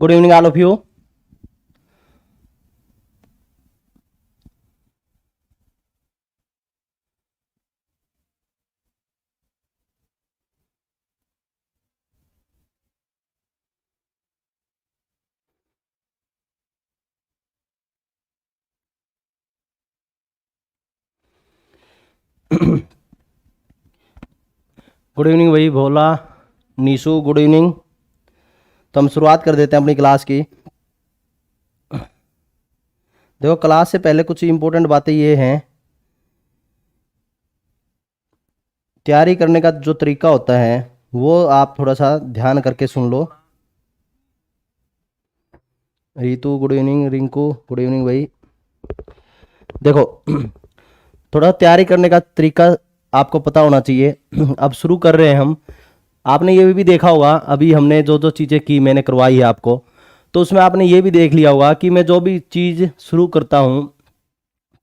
Good evening, all of you. Good evening भाई भोला, Nishu, good evening. तो हम शुरुआत कर देते हैं अपनी क्लास की। देखो, क्लास से पहले कुछ इंपॉर्टेंट बातें ये हैं। तैयारी करने का जो तरीका होता है वो आप थोड़ा सा ध्यान करके सुन लो। Ritu good evening, Rinku good evening भाई। देखो, थोड़ा तैयारी करने का तरीका आपको पता होना चाहिए। अब शुरू कर रहे हैं हम। आपने ये भी देखा होगा, अभी हमने जो जो चीज़ें की मैंने करवाई है आपको, तो उसमें आपने ये भी देख लिया होगा कि मैं जो भी चीज़ शुरू करता हूँ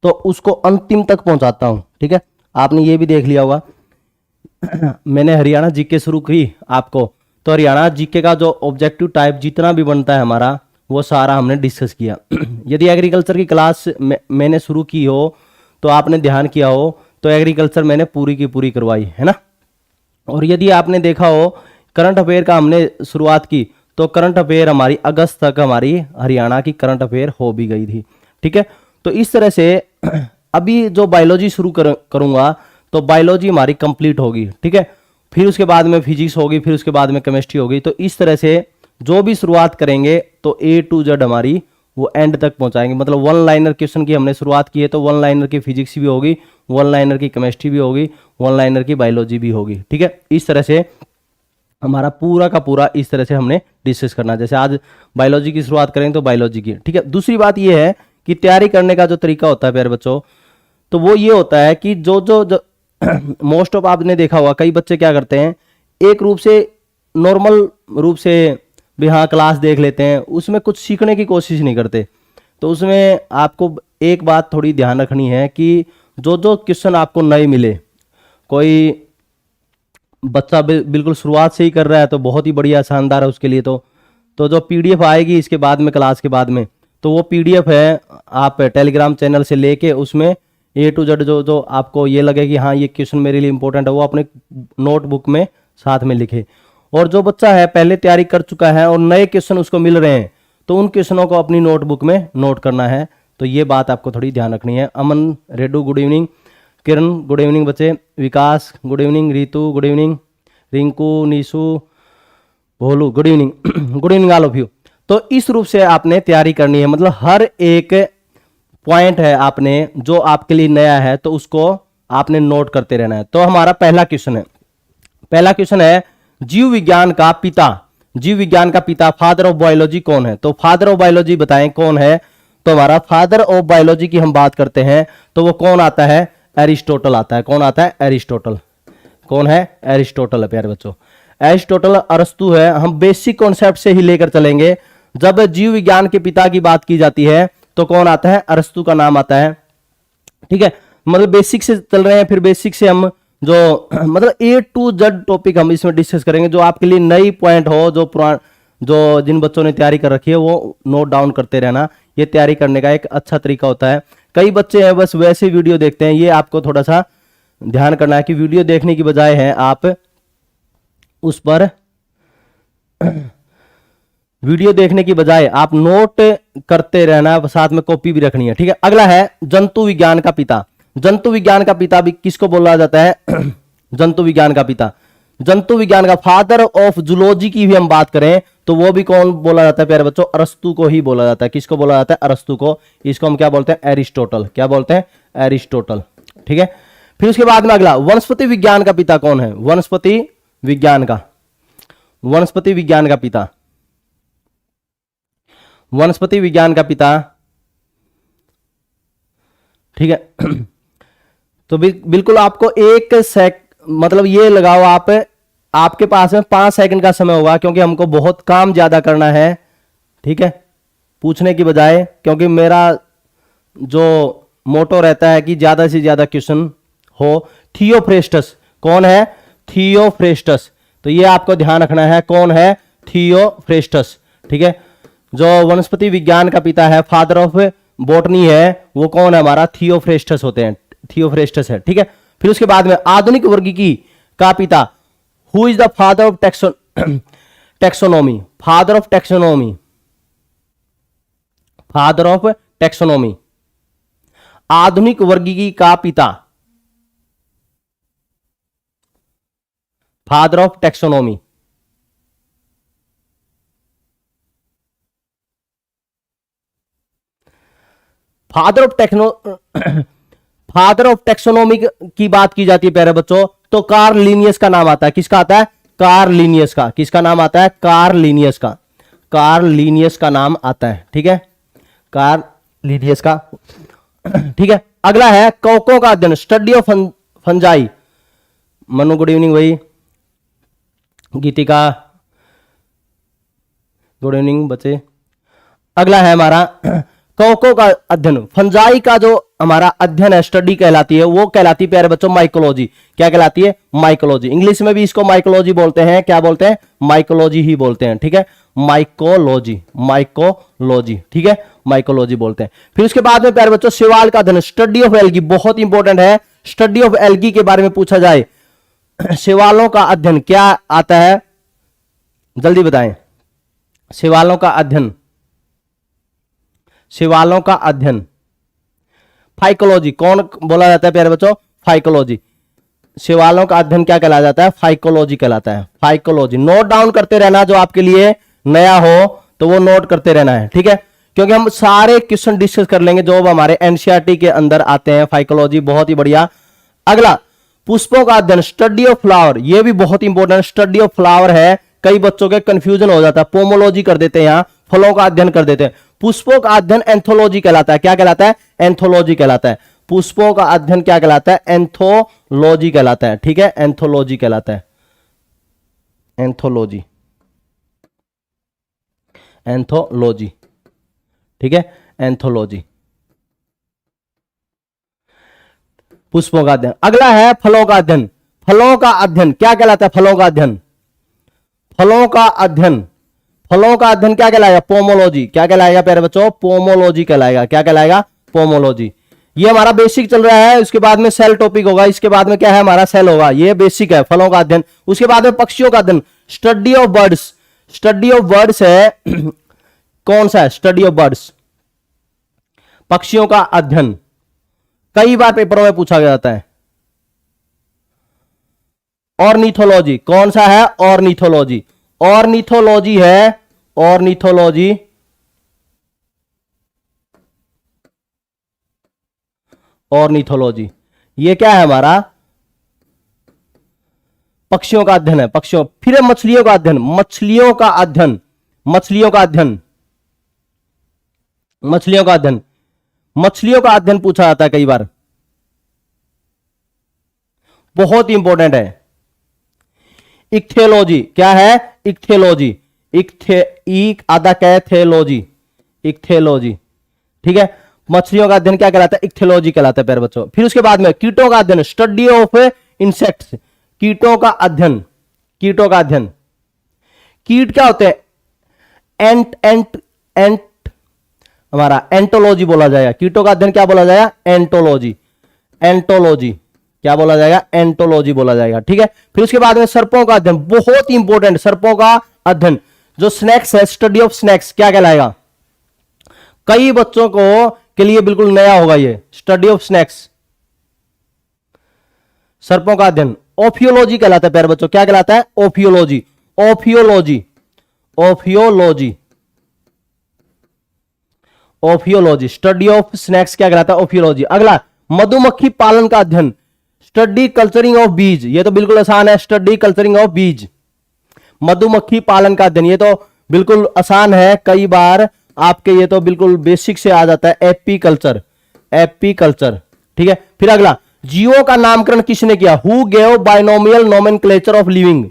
तो उसको अंतिम तक पहुँचाता हूँ। ठीक है, आपने ये भी देख लिया होगा। मैंने हरियाणा जीके शुरू की आपको, तो हरियाणा जीके का जो ऑब्जेक्टिव टाइप जितना भी बनता है हमारा, वो सारा हमने डिस्कस किया। यदि एग्रीकल्चर की क्लास मैंने शुरू की हो तो आपने ध्यान किया हो तो एग्रीकल्चर मैंने पूरी की पूरी करवाई है ना। और यदि आपने देखा हो करंट अफेयर का हमने शुरुआत की, तो करंट अफेयर हमारी अगस्त तक हमारी हरियाणा की करंट अफेयर हो भी गई थी। ठीक है, तो इस तरह से अभी जो बायोलॉजी शुरू करूंगा तो बायोलॉजी हमारी कंप्लीट होगी। ठीक है, फिर उसके बाद में फिजिक्स होगी, फिर उसके बाद में केमिस्ट्री होगी। तो इस तरह से जो भी शुरुआत करेंगे तो ए टू जेड हमारी वो एंड तक पहुंचाएंगे। मतलब वन लाइनर क्वेश्चन की हमने शुरुआत की है तो वन लाइनर की फिजिक्स भी होगी, वन लाइनर की केमिस्ट्री भी होगी, वन लाइनर की बायोलॉजी भी होगी। ठीक है, इस तरह से हमारा पूरा का पूरा इस तरह से हमने डिस्कस करना है। जैसे आज बायोलॉजी की शुरुआत करेंगे तो बायोलॉजी की। ठीक है, दूसरी बात यह है कि तैयारी करने का जो तरीका होता है प्यारे बच्चों, तो वो ये होता है कि जो मोस्ट ऑफ आपने देखा होगा, कई बच्चे क्या करते हैं, एक रूप से नॉर्मल रूप से भी हाँ क्लास देख लेते हैं, उसमें कुछ सीखने की कोशिश नहीं करते। तो उसमें आपको एक बात थोड़ी ध्यान रखनी है कि जो जो क्वेश्चन आपको नए मिले, कोई बच्चा बिल्कुल शुरुआत से ही कर रहा है तो बहुत ही बढ़िया शानदार है उसके लिए। तो जो पीडीएफ आएगी इसके बाद में, क्लास के बाद में, तो वो पीडीएफ है, आप टेलीग्राम चैनल से लेके उसमें ए टू जेड जो जो आपको ये लगे कि हाँ ये क्वेश्चन मेरे लिए इंपॉर्टेंट है, वो अपने नोटबुक में साथ में लिखे। और जो बच्चा है पहले तैयारी कर चुका है और नए क्वेश्चन उसको मिल रहे हैं, तो उन क्वेश्चनों को अपनी नोटबुक में नोट करना है। तो ये बात आपको थोड़ी ध्यान रखनी है। Aman, Redu good evening, Kiran good evening बच्चे, Vikas good evening, Ritu good evening, Rinku, Nishu, Bholu good evening. Good evening all of you. तो इस रूप से आपने तैयारी करनी है। मतलब हर एक पॉइंट है आपने जो आपके लिए नया है तो उसको आपने नोट करते रहना है। तो हमारा पहला क्वेश्चन है जीव विज्ञान का पिता। जीव विज्ञान का पिता, फादर ऑफ बायोलॉजी कौन है? तो फादर ऑफ बायोलॉजी बताएं कौन है। तो हमारा फादर ऑफ बायोलॉजी की हम बात करते हैं तो वो कौन आता है? एरिस्टोटल आता है। कौन आता है? एरिस्टोटल। कौन है? एरिस्टोटल है प्यारे बच्चों। एरिस्टोटल, अरस्तु है। हम बेसिक कॉन्सेप्ट से ही लेकर चलेंगे। जब जीव विज्ञान के पिता की बात की जाती है तो कौन आता है? अरस्तु का नाम आता है। ठीक है, मतलब बेसिक से चल रहे हैं, फिर बेसिक से हम जो मतलब ए टू जेड टॉपिक हम इसमें डिस्कस करेंगे। जो आपके लिए नई पॉइंट हो, जो जिन बच्चों ने तैयारी कर रखी है वो नोट डाउन करते रहना। ये तैयारी करने का एक अच्छा तरीका होता है। कई बच्चे हैं बस वैसे वीडियो देखते हैं, ये आपको थोड़ा सा ध्यान करना है कि वीडियो देखने की बजाय है आप उस पर वीडियो देखने की बजाय आप नोट करते रहना, साथ में कॉपी भी रखनी है। ठीक है, अगला है जंतु विज्ञान का पिता। जंतु विज्ञान का पिता भी किसको बोला जाता है? जंतु विज्ञान का पिता, जंतु विज्ञान का फादर ऑफ जूलॉजी की भी हम बात करें तो वो भी कौन बोला जाता है प्यारे बच्चों? अरस्तु को ही बोला जाता है। किसको बोला जाता है? अरस्तु को। इसको हम क्या बोलते हैं? एरिस्टोटल। क्या बोलते हैं? एरिस्टोटल। ठीक है, फिर उसके बाद में अगला वनस्पति विज्ञान का पिता कौन है? वनस्पति विज्ञान का, वनस्पति विज्ञान का पिता, वनस्पति विज्ञान का पिता। ठीक है, तो बिल्कुल आपको मतलब ये लगाओ आप, आपके पास में 5 सेकंड का समय होगा क्योंकि हमको बहुत काम ज्यादा करना है। ठीक है, पूछने की बजाय, क्योंकि मेरा जो मोटो रहता है कि ज्यादा से ज्यादा क्वेश्चन हो। थियोफ्रेस्टस कौन है? थियोफ्रेस्टस। तो ये आपको ध्यान रखना है, कौन है? थियोफ्रेस्टस। ठीक है, जो वनस्पति विज्ञान का पिता है, फादर ऑफ बॉटनी है, वो कौन है हमारा? थियोफ्रेस्टस होते हैं, थियोफ्रेस्टस है, ठीक है। फिर उसके बाद में आधुनिक वर्गीकी का पिता, who is the father of taxonomy? Father of taxonomy, father of taxonomy, आधुनिक वर्गीकी का पिता, father of taxonomy. Father of taxonomy की बात की जाती है प्यारे बच्चों, तो कार्ल लिनियस का नाम आता है। किसका आता है? कार्ल लिनियस का। किसका नाम आता है? कार्ल लिनियस का। कार्ल लिनियस का नाम आता है, ठीक है, कार्ल लिनियस का, ठीक है। अगला है कवकों का अध्ययन, study of fungi. Manu good evening भाई, गीतिका गुड इवनिंग बच्चे। अगला है हमारा कवकों का अध्ययन, फंजाई का जो हमारा अध्ययन है, स्टडी कहलाती है, वो कहलाती है प्यारे बच्चों माइकोलॉजी। क्या कहलाती है? माइकोलॉजी। इंग्लिश में भी इसको माइकोलॉजी बोलते हैं। क्या बोलते हैं? माइकोलॉजी ही बोलते हैं, ठीक है, माइकोलॉजी, माइकोलॉजी, ठीक है, माइकोलॉजी बोलते हैं। फिर उसके बाद में प्यारे बच्चों शैवाल का अध्ययन, स्टडी ऑफ एल्गी, बहुत इंपॉर्टेंट है। स्टडी ऑफ एल्गी के बारे में पूछा जाए, शैवालों का अध्ययन क्या आता है? जल्दी बताएं। शैवालों का अध्ययन, शैवालों का अध्ययन, फाइकोलॉजी। कौन बोला जाता है प्यारे बच्चों? फाइकोलॉजी। शैवालों का अध्ययन क्या कहला जाता है? फाइकोलॉजी कहलाता है, फाइकोलॉजी। नोट डाउन करते रहना, जो आपके लिए नया हो तो वो नोट करते रहना है, ठीक है, क्योंकि हम सारे क्वेश्चन डिस्कस कर लेंगे जो हमारे एनसीईआरटी के अंदर आते हैं। फाइकोलॉजी बहुत ही बढ़िया। अगला पुष्पों का अध्ययन, स्टडी ऑफ फ्लावर, ये भी बहुत इंपॉर्टेंट, स्टडी ऑफ फ्लावर है। कई बच्चों के कंफ्यूजन हो जाता है, पोमोलॉजी कर देते हैं, यहां फलों का अध्ययन कर देते हैं। पुष्पों का अध्ययन एंथोलॉजी कहलाता है। क्या कहलाता है? एंथोलॉजी कहलाता है। पुष्पों का अध्ययन क्या कहलाता है? एंथोलॉजी कहलाता है, ठीक है, एंथोलॉजी कहलाता है, एंथोलॉजी, एंथोलॉजी, ठीक है, एंथोलॉजी, पुष्पों का अध्ययन। अगला है फलों का अध्ययन। फलों का अध्ययन क्या कहलाता है? फलों का अध्ययन, फलों का अध्ययन, फलों का अध्ययन क्या कहलाएगा? पोमोलॉजी। क्या कहलाएगा प्यारे बच्चों? पोमोलॉजी कहलाएगा। क्या कहलाएगा? पोमोलॉजी। ये हमारा बेसिक चल रहा है। उसके बाद में सेल टॉपिक होगा, इसके बाद में क्या है हमारा? सेल होगा। ये बेसिक है फलों का अध्ययन। उसके बाद में पक्षियों का अध्ययन, study of birds. Study of birds है कौन सा है? स्टडी ऑफ बर्ड्स, पक्षियों का अध्ययन। कई बार पेपरों में पूछा जाता है। ऑर्निथोलॉजी कौन सा है? ऑर्निथोलॉजी, ऑर्निथोलॉजी है, ऑर्निथोलॉजी, ऑर्निथोलॉजी। ये क्या है हमारा? पक्षियों का अध्ययन है, पक्षियों। फिर मछलियों का अध्ययन, मछलियों का अध्ययन, मछलियों का अध्ययन, मछलियों का अध्ययन, मछलियों का अध्ययन पूछा जाता है कई बार, बहुत इंपॉर्टेंट है। इक्थेलॉजी क्या है? इक्थेलॉजी, आधा कैथेलॉजी, इक्थेलॉजी, ठीक है। मछलियों का अध्ययन क्या कहलाता है? इक्थेलॉजी कहलाता है प्यारे बच्चों। फिर उसके बाद में कीटों का अध्ययन, स्टडी ऑफ इंसेक्ट्स, कीटों का अध्ययन, कीटों का अध्ययन। कीट क्या होते हैं? एंट हमारा एंटोलॉजी बोला जाएगा। कीटों का अध्ययन क्या बोला जाएगा? एंटोलॉजी, एंटोलॉजी क्या बोला जाएगा? एंटोलॉजी बोला जाएगा, ठीक है। फिर उसके बाद में सर्पों का अध्ययन, बहुत इंपॉर्टेंट, सर्पों का अध्ययन। जो स्नैक्स है, स्टडी ऑफ स्नैक्स क्या कहलाएगा? कई बच्चों को के लिए बिल्कुल नया होगा ये, स्टडी ऑफ स्नैक्स, सर्पों का अध्ययन। ओफियोलॉजी कहलाता है प्यारे बच्चों। क्या कहलाता है? ओफियोलॉजी, ओफियोलॉजी, ओफियोलॉजी, ओफियोलॉजी, स्टडी ऑफ स्नैक्स क्या कहलाता है? ओफियोलॉजी। अगला मधुमक्खी पालन का अध्ययन, स्टडी कल्चरिंग ऑफ बीज, ये तो बिल्कुल आसान है, स्टडी कल्चरिंग ऑफ बीज, मधुमक्खी पालन का अध्ययन, ये तो बिल्कुल आसान है। कई बार आपके ये तो बिल्कुल बेसिक से आ जाता है, एपी कल्चर, एपी कल्चर, ठीक है। फिर अगला जीवों का नामकरण किसने किया? Who gave binomial nomenclature of living.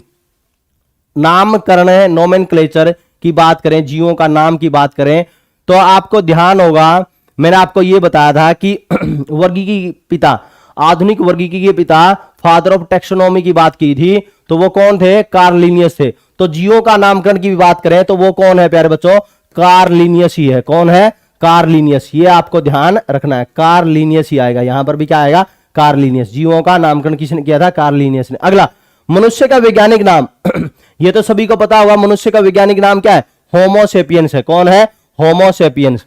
नामकरण है, नोमेनक्लेचर की बात करें, जीवों का नाम की बात करें तो आपको ध्यान होगा, मैंने आपको यह बताया था कि वर्गीकी पिता, आधुनिक वर्गीकी के पिता, फादर ऑफ टेक्सोनोमी की बात की थी, तो वो कौन थे? कार्ल लिनियस थे। तो जीवों का नामकरण की भी बात करें तो वो कौन है प्यारे बच्चों? कार्लिनियस ही है। कौन है? कार्लिनियस। ये आपको ध्यान रखना है, कार्लिनियस ही आएगा, यहां पर भी क्या आएगा? कार्लिनियस। जीवों का नामकरण किसने किया था? कार्लिनियस ने। अगला, मनुष्य का वैज्ञानिक नाम ये तो सभी को पता होगा, मनुष्य का वैज्ञानिक नाम क्या है? होमोसेपियंस है। कौन है? होमोसेपियंस।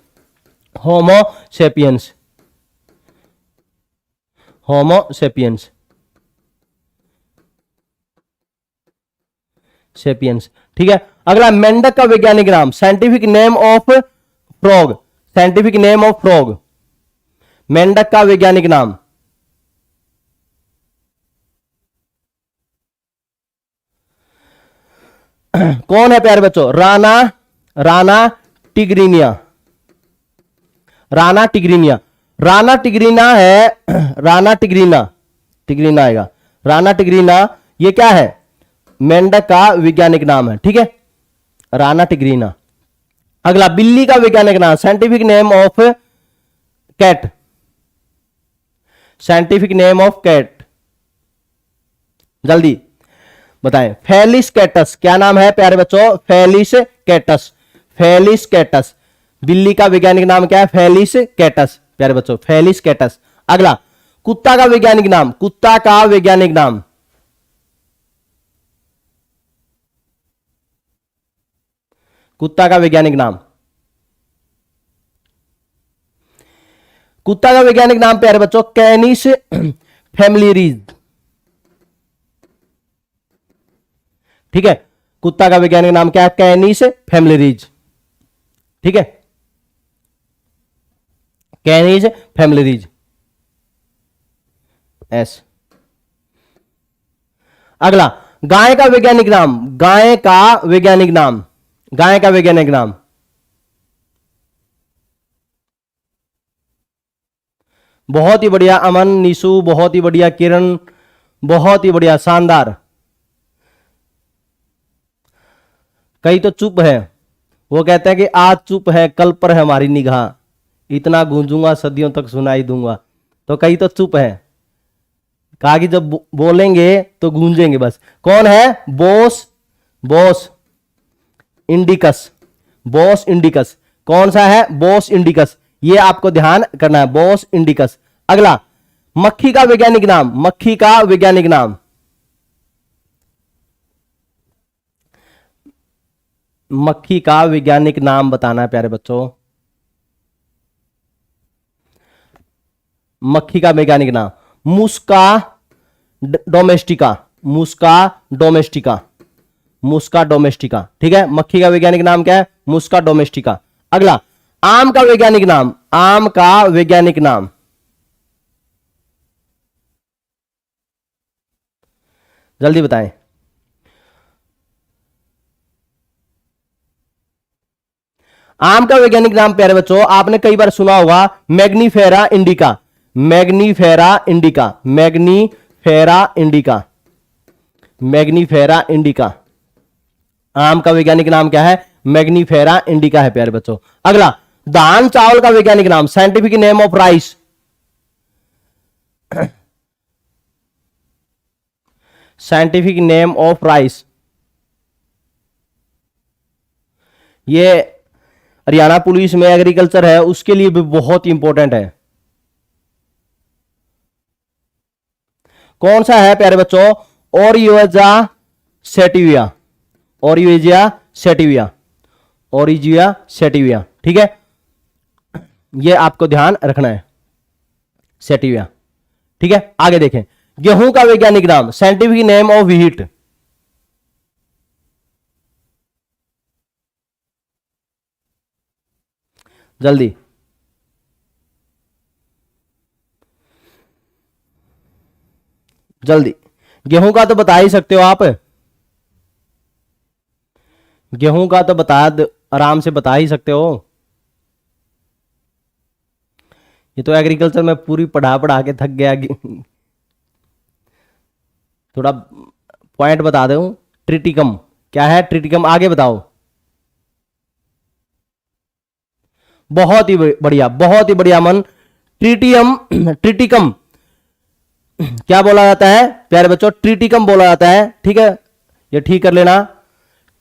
Homo sapiens, Homo sapiens, sapiens. ठीक है। अगला, मेंढक का वैज्ञानिक नाम, scientific name of frog, scientific name of frog, मेंढक का वैज्ञानिक नाम। कौन है प्यारे बच्चों? राना टिग्रिनिया, राना टिग्रिनिया। राना टिग्रीना है, राना टिग्रीना आएगा। राना टिग्रीना ये क्या है? मेंढक का वैज्ञानिक नाम है। ठीक है, राना टिग्रीना। अगला, बिल्ली का वैज्ञानिक नाम, scientific name of cat, scientific name of cat, जल्दी बताएं। फेलिस कैटस, क्या नाम है प्यारे बच्चों? Felis catus, Felis catus. बिल्ली का वैज्ञानिक नाम क्या है? फेलिस कैटस प्यारे बच्चों, फेलिस कैटस। अगला, कुत्ता का वैज्ञानिक नाम, कुत्ता का वैज्ञानिक नाम, कुत्ता का वैज्ञानिक नाम, कुत्ता का वैज्ञानिक नाम प्यारे बच्चों कैनिस फैमिलीरीज। ठीक है, कुत्ता का वैज्ञानिक नाम क्या है? कैनिस फैमिलीरीज। ठीक है, कैनिस फैमिलीरीज, एस। अगला, गाय का वैज्ञानिक नाम, गाय का वैज्ञानिक नाम, गाय का वैज्ञानिक नाम, बहुत ही बढ़िया अमन, निशु, बहुत ही बढ़िया किरण, बहुत ही बढ़िया, शानदार। कई तो चुप है, वो कहते हैं कि आज चुप है कल पर है हमारी निगाह, इतना गूंजूंगा सदियों तक सुनाई दूंगा। तो कई तो चुप है, कहा कि जब बोलेंगे तो गूंजेंगे बस। कौन है? Bose indicus, Bose indicus. कौन सा है? बोस इंडिकस। ये आपको ध्यान करना है, बोस इंडिकस। अगला, मक्खी का वैज्ञानिक नाम, मक्खी का वैज्ञानिक नाम, मक्खी का वैज्ञानिक नाम बताना है प्यारे बच्चों, मक्खी का वैज्ञानिक नाम। मुस्का डोमेस्टिका, मुस्का डोमेस्टिका, मुस्का डोमेस्टिका। ठीक है, मक्खी का वैज्ञानिक नाम क्या है? मुस्का डोमेस्टिका। अगला, आम का वैज्ञानिक नाम, आम का वैज्ञानिक नाम, जल्दी बताएं। आम का वैज्ञानिक नाम प्यारे बच्चों आपने कई बार सुना होगा, Mangifera indica, Mangifera indica, Mangifera indica, Mangifera indica. आम का वैज्ञानिक नाम क्या है? मैग्नीफेरा इंडिका है प्यारे बच्चों। अगला, धान चावल का वैज्ञानिक नाम, scientific name of rice, scientific name of rice. ये हरियाणा पुलिस में एग्रीकल्चर है उसके लिए भी बहुत इंपॉर्टेंट है। कौन सा है प्यारे बच्चों? ओरियोजा सेटिविया, ओरियोजा सेटिविया, ओरिजिया सेटिविया। ठीक है, ये आपको ध्यान रखना है, सेटिविया। ठीक है, आगे देखें। गेहूं का वैज्ञानिक नाम, साइंटिफिक नेम ऑफ व्हीट, जल्दी। जल्दी, गेहूं का तो बता ही सकते हो आप, गेहूं का तो आराम से बता ही सकते हो। ये तो एग्रीकल्चर में पूरी पढ़ा पढ़ा के थक गया। थोड़ा पॉइंट बता दूं, ट्रिटिकम क्या है? ट्रिटिकम आगे बताओ। बहुत ही बढ़िया, बहुत ही बढ़िया मन। ट्रिटियम, ट्रिटिकम क्या बोला जाता है प्यारे बच्चों? ट्रिटिकम बोला जाता है। ठीक है, ये ठीक कर लेना,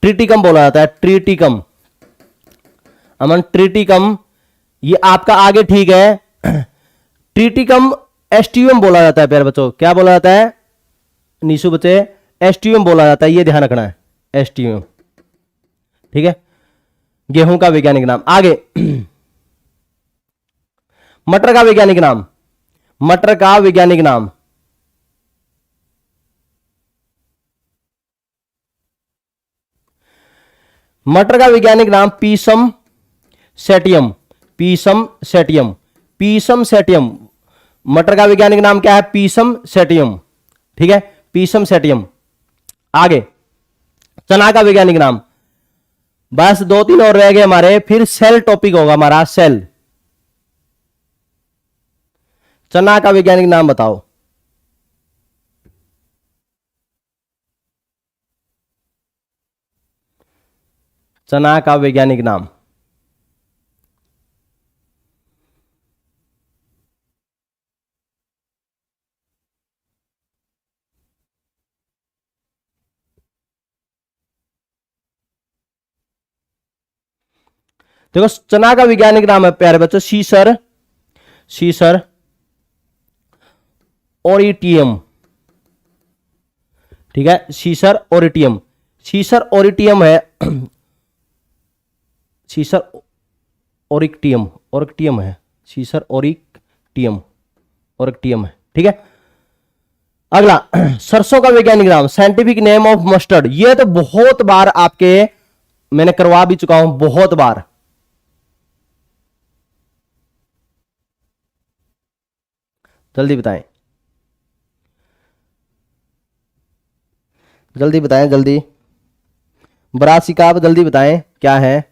ट्रिटिकम बोला जाता है, ट्रिटिकम। अमन ट्रिटिकम, ये आपका आगे ठीक है। ट्रिटिकम एस्टियम बोला जाता है प्यारे बच्चों, क्या बोला जाता है नीशु बच्चे? एस्टियम बोला जाता है, ये ध्यान रखना है, एस्टियम, ठीक है। गेहूं का वैज्ञानिक नाम। आगे मटर का वैज्ञानिक नाम, मटर का वैज्ञानिक नाम। मटर का वैज्ञानिक नाम पीसम सेटियम, पीसम सेटियम, पीसम सेटियम। मटर का वैज्ञानिक नाम क्या है? पीसम सेटियम, ठीक है, पीसम सेटियम। आगे चना का वैज्ञानिक नाम, बस 2-3 और रह गए हमारे, फिर सेल टॉपिक होगा हमारा, सेल। चना का वैज्ञानिक नाम बताओ। चना का वैज्ञानिक नाम। देखो चना का वैज्ञानिक नाम है प्यारे बच्चों सीसर, सीसर ओरिटियम, ठीक है, सीसर ओरिटियम, सीसर ओरिटियम है, सीसर ओरिक्टियम, ओरिक्टियम है, सीसर ओरिक्टियम, ओरिक्टियम है, ठीक है। अगला सरसों का वैज्ञानिक नाम, साइंटिफिक नेम ऑफ मस्टर्ड। ये तो बहुत बार आपके मैंने करवा भी चुका हूं, बहुत बार। जल्दी बताएं, जल्दी बताएं, जल्दी। ब्रासिका, आप जल्दी बताएं क्या है?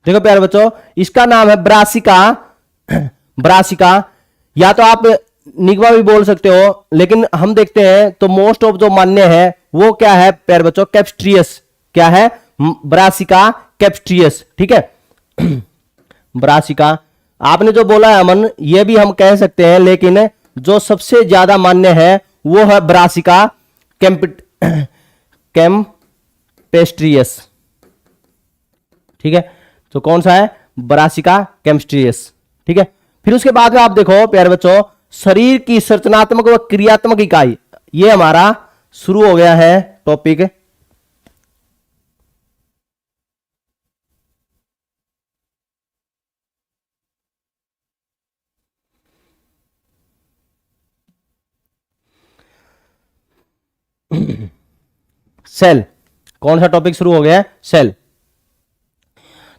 देखो प्यारे बच्चों, इसका नाम है ब्रासिका, ब्रासिका। या तो आप निगवा भी बोल सकते हो, लेकिन हम देखते हैं तो मोस्ट ऑफ जो मान्य है वो क्या है प्यारे बच्चों? कैप्स्ट्रियस। क्या है? ब्रासिका कैप्स्ट्रियस, ठीक है। ब्रासिका आपने जो बोला है अमन, ये भी हम कह सकते हैं, लेकिन जो सबसे ज्यादा मान्य है वो है ब्रासिका कैम्पेस्ट्रियस, ठीक है। तो कौन सा है? ब्रासिका कैम्पेस्ट्रियस, ठीक है। फिर उसके बाद में आप देखो प्यारे बच्चों, शरीर की संरचनात्मक व क्रियात्मक इकाई, ये हमारा शुरू हो गया है टॉपिक। सेल, कौन सा टॉपिक शुरू हो गया है? सेल।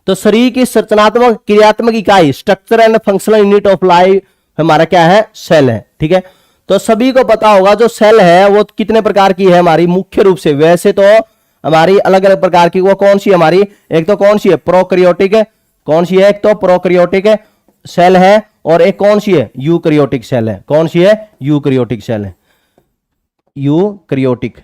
तो शरीर की संरचनात्मक क्रियात्मक इकाई, structure and functional unit of life हमारा क्या है? सेल है, ठीक है। तो सभी को पता होगा जो सेल है वो कितने प्रकार की है हमारी, मुख्य रूप से। वैसे तो हमारी अलग अलग प्रकार की, वो कौन सी हमारी? एक तो कौन सी है? प्रोकैरियोटिक है, कौन सी है? एक तो प्रोकैरियोटिक है सेल है, और एक कौन सी है? यूकैरियोटिक सेल है। कौन सी है? यूकैरियोटिक सेल है, यूकैरियोटिक।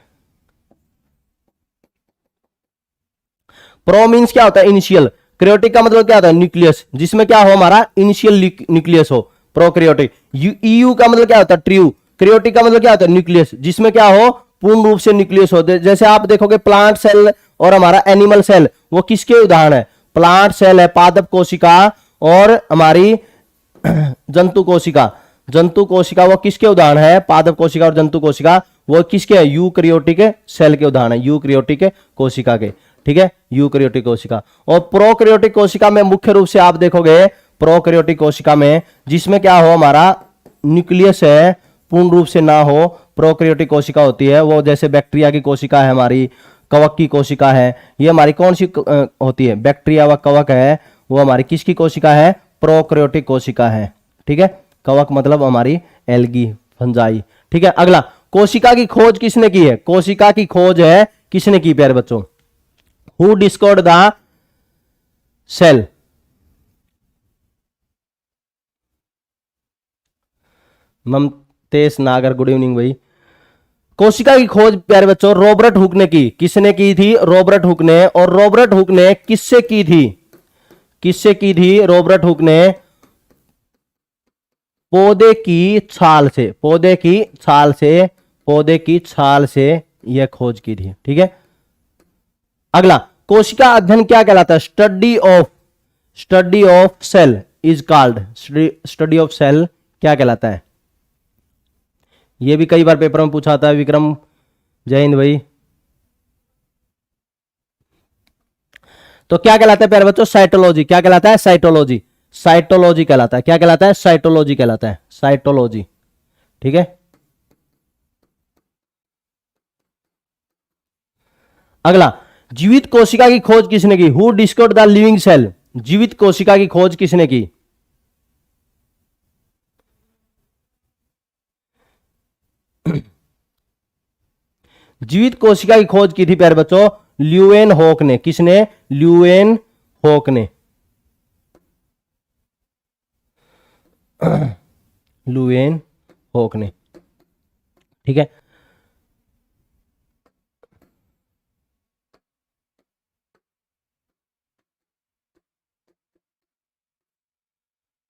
प्रो मीन्स क्या होता है? इनिशियल। क्रियोटिक का मतलब क्या होता है? न्यूक्लियस, जिसमें क्या हो हमारा? इनिशियल न्यूक्लियस हो, प्रोकैरियोटिक। ईयू का मतलब क्या होता है? ट्रू। क्रियोटिक का मतलब क्या होता है? न्यूक्लियस, जिसमें क्या हो? पूर्ण रूप से न्यूक्लियस हो। जैसे आप देखोगे प्लांट सेल और हमारा एनिमल सेल, वो किसके उदाहरण है? प्लांट सेल है पादप कोशिका, और हमारी जंतु कोशिका, जंतु कोशिका वो किसके उदाहरण है? पादप कोशिका और जंतु कोशिका वो किसके है? यूकैरियोटिक सेल के उदाहरण है, यूकैरियोटिक कोशिका के, ठीक है, यूकैरियोटिक कोशिका। और प्रोकैरियोटिक कोशिका में मुख्य रूप से आप देखोगे, प्रोकैरियोटिक कोशिका में जिसमें क्या हो हमारा? न्यूक्लियस है, पूर्ण रूप से ना हो, प्रोकैरियोटिक कोशिका होती है वो। जैसे बैक्टीरिया की कोशिका है हमारी, कवक की कोशिका है, ये हमारी कौन सी होती है? बैक्टीरिया व कवक है, वो हमारी किसकी कोशिका है? प्रोकैरियोटिक कोशिका है, ठीक है। कवक मतलब हमारी एल्गी, फंजाई, ठीक है। अगला, कोशिका की खोज किसने की है? कोशिका की खोज है किसने की प्यारे बच्चों? Who discovered the cell? Mamtesh Nagar, good evening भाई। कोशिका की खोज प्यारे बच्चों रॉबर्ट हुक ने की। किसने की थी? रॉबर्ट हुक ने। और रॉबर्ट हुक ने किससे की थी? किससे की थी रॉबर्ट हुक ने? पौधे की छाल से, पौधे की छाल से, पौधे की छाल से यह खोज की थी। ठीक है। अगला, कोशिका अध्ययन क्या कहलाता है? Study of cell is called, study of cell क्या कहलाता है? यह भी कई बार पेपर में पूछा था। विक्रम, जय हिंद भाई। तो क्या कहलाता है प्यारे बच्चों? साइटोलॉजी। क्या कहलाता है? साइटोलॉजी। साइटोलॉजी कहलाता है। क्या कहलाता है? साइटोलॉजी कहलाता है। साइटोलॉजी। ठीक है। अगला, जीवित कोशिका की खोज किसने की? Who discovered the living cell? जीवित कोशिका की खोज किसने की? जीवित कोशिका की खोज की थी प्यारे बच्चों ल्यूएन हॉक ने। किसने? ल्यूएन हॉक ने। ल्यूएन हॉक ने। ठीक है।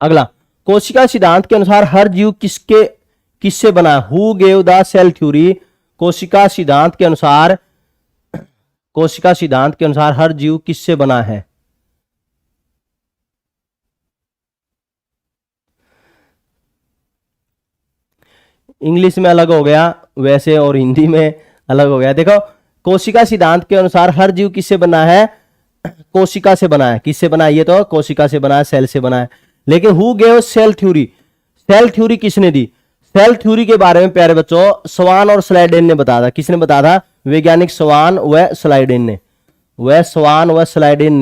अगला, कोशिका सिद्धांत के अनुसार हर जीव किससे बना है? Who gave the cell theory? कोशिका सिद्धांत के अनुसार, कोशिका सिद्धांत के अनुसार हर जीव किससे बना है? इंग्लिश में अलग हो गया वैसे और हिंदी में अलग हो गया। देखो, कोशिका सिद्धांत के अनुसार हर जीव किससे बना है? कोशिका से बना है। किससे बना है? ये तो कोशिका से बना है, सेल से बना है। लेकिन who gave cell theory? Cell theory किसने दी? सेल थ्योरी के बारे में प्यारे बच्चों स्वान और स्लाइडेन ने बताया था। किसने बताया था? वैज्ञानिक स्वान व स्लाइडेन ने। वह स्वान व स्लाइडेन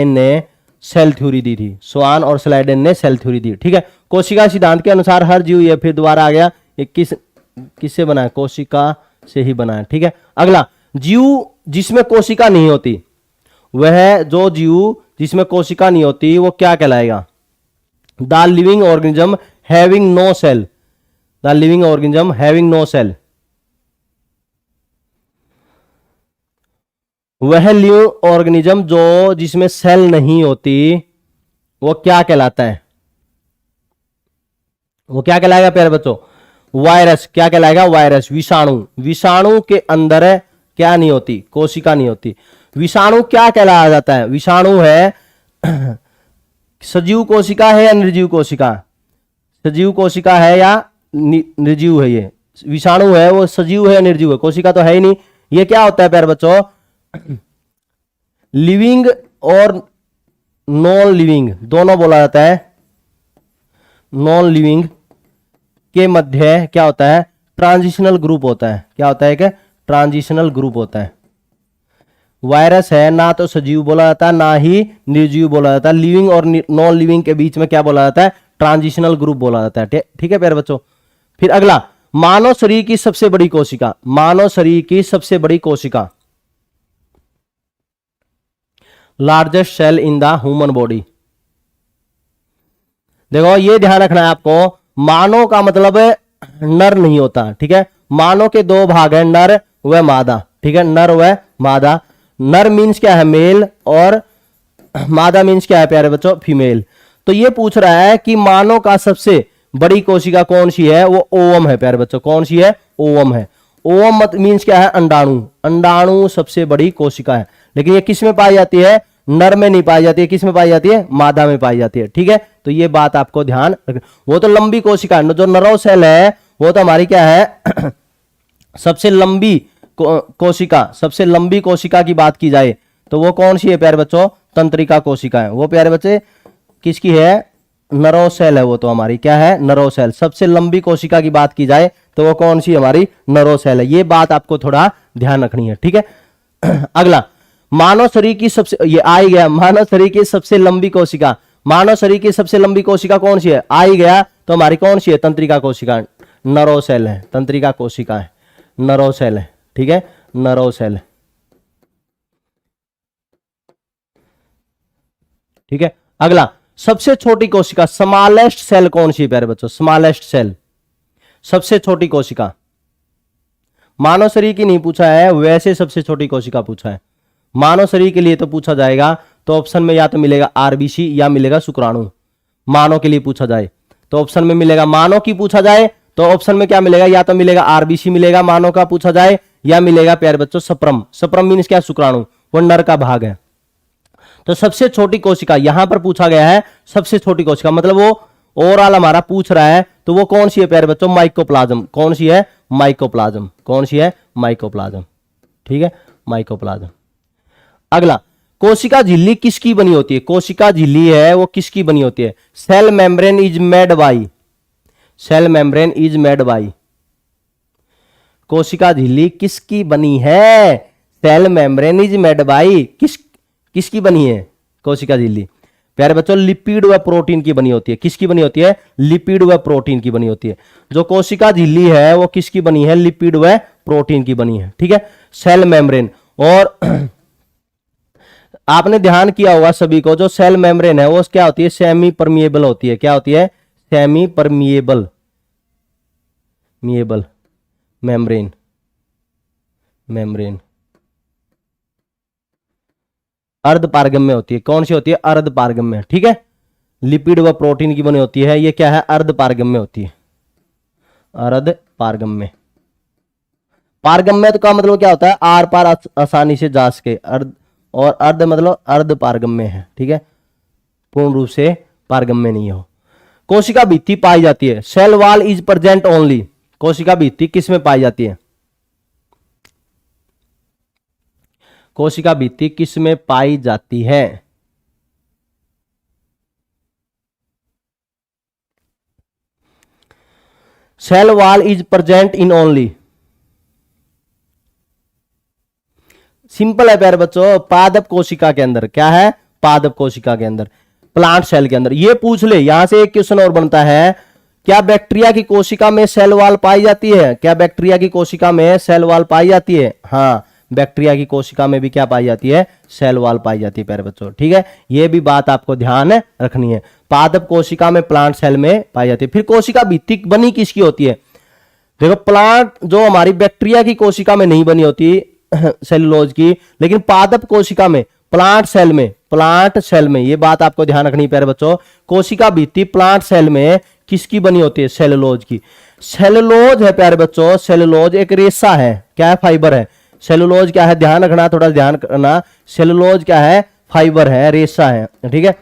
ने सेल थ्योरी दी थी। स्वान और स्लाइडेन ने सेल थ्योरी दी। ठीक है। कोशिका सिद्धांत के अनुसार हर जीव, ये फिर दोबारा आ गया, ये किससे बना है? कोशिका से ही बना है। ठीक है। अगला, जीव जिसमें कोशिका नहीं होती, वह जो जीव जिसमें कोशिका नहीं होती वो क्या कहलाएगा? The living organism having no cell. The living organism having no cell. वह लिविंग ऑर्गेनिज्म जो जिसमें सेल नहीं होती वो क्या कहलाता है? वो क्या कहलाएगा प्यारे बच्चों? वायरस। क्या कहलाएगा? वायरस। विषाणु। विषाणु के अंदर क्या नहीं होती? कोशिका नहीं होती। विषाणु क्या कहलाया जाता है? विषाणु है सजीव कोशिका है या निर्जीव कोशिका? सजीव कोशिका है या निर्जीव है? ये विषाणु है वो सजीव है या निर्जीव है? कोशिका तो है ही नहीं। ये क्या होता है प्यारे बच्चों? लिविंग और नॉन लिविंग दोनों बोला जाता है। नॉन लिविंग के मध्य क्या होता है? ट्रांजिशनल ग्रुप होता है। क्या होता है? कि ट्रांजिशनल ग्रुप होता है। वायरस है ना तो सजीव बोला जाता है ना ही निर्जीव बोला जाता है। लिविंग और नॉन लिविंग के बीच में क्या बोला जाता है? ट्रांजिशनल ग्रुप बोला जाता है। ठीक है प्यारे बच्चों। फिर अगला, मानव शरीर की सबसे बड़ी कोशिका। मानव शरीर की सबसे बड़ी कोशिका, largest cell in the human body. देखो ये ध्यान रखना है आपको, मानव का मतलब नर नहीं होता। ठीक है। मानव के दो भाग है, नर व मादा। ठीक है। नर व मादा। नर मीन्स क्या है? मेल, और मादा मीन्स क्या है प्यारे बच्चों? फीमेल। तो ये पूछ रहा है कि मानव का सबसे बड़ी कोशिका कौन सी है? वो ओवम है प्यारे बच्चों। कौन सी है? ओवम है। ओवम मत मीन्स क्या है? अंडाणु। अंडाणु सबसे बड़ी कोशिका है। लेकिन ये किस में पाई जाती है? नर में नहीं पाई जाती है। किस में पाई जाती है? मादा में पाई जाती है। ठीक है। तो ये बात आपको ध्यान रखना। वो तो लंबी कोशिका है, जो नर्व सेल है वो तो हमारी क्या है? सबसे लंबी कोशिका। सबसे लंबी कोशिका की बात की जाए तो वो कौन सी है प्यारे बच्चों? तंत्रिका कोशिका है। वो प्यारे बच्चे किसकी है? नर्व सेल है। वो तो हमारी क्या है? Nerve cell. सबसे लंबी कोशिका की बात की जाए तो वो कौन सी हमारी? नर्व सेल है। ये बात आपको थोड़ा ध्यान रखनी है। ठीक है। अगला, मानव शरीर की सबसे, ये आ ही गया, मानव शरीर की सबसे लंबी कोशिका। मानव शरीर की सबसे लंबी कोशिका कौन सी है? आ ही गया। तो हमारी कौन सी है? तंत्रिका कोशिका, नर्व सेल है। तंत्रिका कोशिका है, नर्व सेल है। ठीक है। Nerve cell. ठीक है। अगला, सबसे छोटी कोशिका, स्मॉलेस्ट सेल कौन सी है प्यारे बच्चों? स्मॉलेस्ट सेल, सबसे छोटी कोशिका। मानव शरीर की नहीं पूछा है, वैसे सबसे छोटी कोशिका पूछा है। मानव शरीर के लिए तो पूछा जाएगा तो ऑप्शन में या तो मिलेगा आरबीसी या मिलेगा शुक्राणु। मानव के लिए पूछा जाए तो ऑप्शन में मिलेगा मानव की पूछा जाए तो ऑप्शन में क्या मिलेगा? या तो मिलेगा आरबीसी मिलेगा मानव का पूछा जाए, या मिलेगा प्यारे बच्चों सप्रम। सप्रम मीन्स क्या? शुक्राणु, वो नर का भाग है। तो सबसे छोटी कोशिका यहां पर पूछा गया है, सबसे छोटी कोशिका मतलब वो ओवरऑल हमारा पूछ रहा है, तो वो कौन सी है प्यारे बच्चों? माइकोप्लाज्म। कौन सी है? माइकोप्लाज्म। कौन सी है? माइकोप्लाज्म। ठीक है, माइकोप्लाज्म। अगला, कोशिका झिल्ली किसकी बनी होती है? कोशिका झिल्ली है वो किसकी बनी होती है? Cell membrane is made by, cell membrane is made by. कोशिका झिल्ली किसकी बनी है? Cell membrane is made by, किसकी बनी है कोशिका झिल्ली? प्यारे बच्चों, लिपिड व प्रोटीन की बनी होती है। किसकी बनी होती है? लिपिड व प्रोटीन की बनी होती है। जो कोशिका झिल्ली है वो किसकी बनी है? लिपिड व प्रोटीन की बनी है। ठीक है, सेल मेम्ब्रेन। और आपने ध्यान किया होगा सभी को, जो सेल मेम्ब्रेन है वो क्या होती है? सेमी परमिएबल होती है। क्या होती है? सेमी परमिएबल मेम्ब्रेन, मेम्ब्रेन अर्ध पारगम्य होती है। कौन सी होती है? अर्ध पारगम्य। ठीक है, लिपिड व प्रोटीन की बनी होती है। ये क्या है? अर्ध पारगम्य होती है, अर्ध पारगम्य। पारगम्य तो का मतलब क्या होता है? आर पार आसानी से जा सके। अर्ध, और अर्ध मतलब अर्ध पारगम्य है। ठीक है, पूर्ण रूप से पारगम्य नहीं हो। कोशिका भित्ति पाई जाती है, cell wall is present only. कोशिका भित्ति किस में पाई जाती है? कोशिका भित्ति किस में पाई जाती है? Cell wall is present in only. Simple है प्यारे बच्चों, पादप कोशिका के अंदर। क्या है? पादप कोशिका के अंदर, प्लांट सेल के अंदर। ये पूछ ले, यहां से एक क्वेश्चन और बनता है, क्या बैक्टीरिया की कोशिका में सेल वॉल पाई जाती है? क्या बैक्टीरिया की कोशिका में सेल वॉल पाई जाती है? हाँ, बैक्टीरिया की कोशिका में भी क्या पाई जाती है? सेल वॉल पाई जाती है प्यारे बच्चों। ठीक है, ये भी बात आपको ध्यान रखनी है। पादप कोशिका में, प्लांट सेल में पाई जाती है। फिर कोशिका भित्ति बनी किसकी होती है? देखो, प्लांट जो हमारी बैक्टीरिया की कोशिका में नहीं बनी होती सेलुलोज की, लेकिन पादप कोशिका में, प्लांट सेल में ये बात आपको ध्यान रखनी है प्यारे बच्चों। कोशिका भित्ति प्लांट सेल में किसकी बनी होती है? सेलुलोज की। सेलुलोज है प्यारे बच्चों, सेलुलोज एक रेशा है। क्या है? फाइबर है। सेलुलोज क्या है? ध्यान रखना, थोड़ा ध्यान करना। सेलुलोज क्या है? फाइबर है, रेशा है। ठीक है,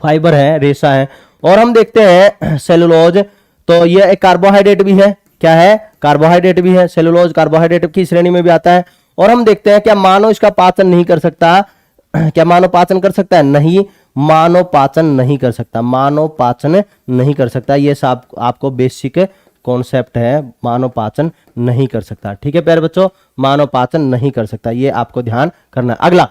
फाइबर है, रेशा है। और हम देखते हैं सेलुलोज, तो ये एक कार्बोहाइड्रेट भी है। क्या है? कार्बोहाइड्रेट भी है। सेलुलोज कार्बोहाइड्रेट की श्रेणी में भी आता है। और हम देखते हैं, क्या मानव इसका पाचन नहीं कर सकता? क्या मानव पाचन कर सकता है? नहीं, मानव पाचन नहीं कर सकता। मानव पाचन नहीं कर सकता, ये सब आपको बेसिक कॉन्सेप्ट है। मानव पाचन नहीं कर सकता। ठीक है प्यारे बच्चों, मानव पाचन नहीं कर सकता, ये आपको ध्यान करना है। अगला,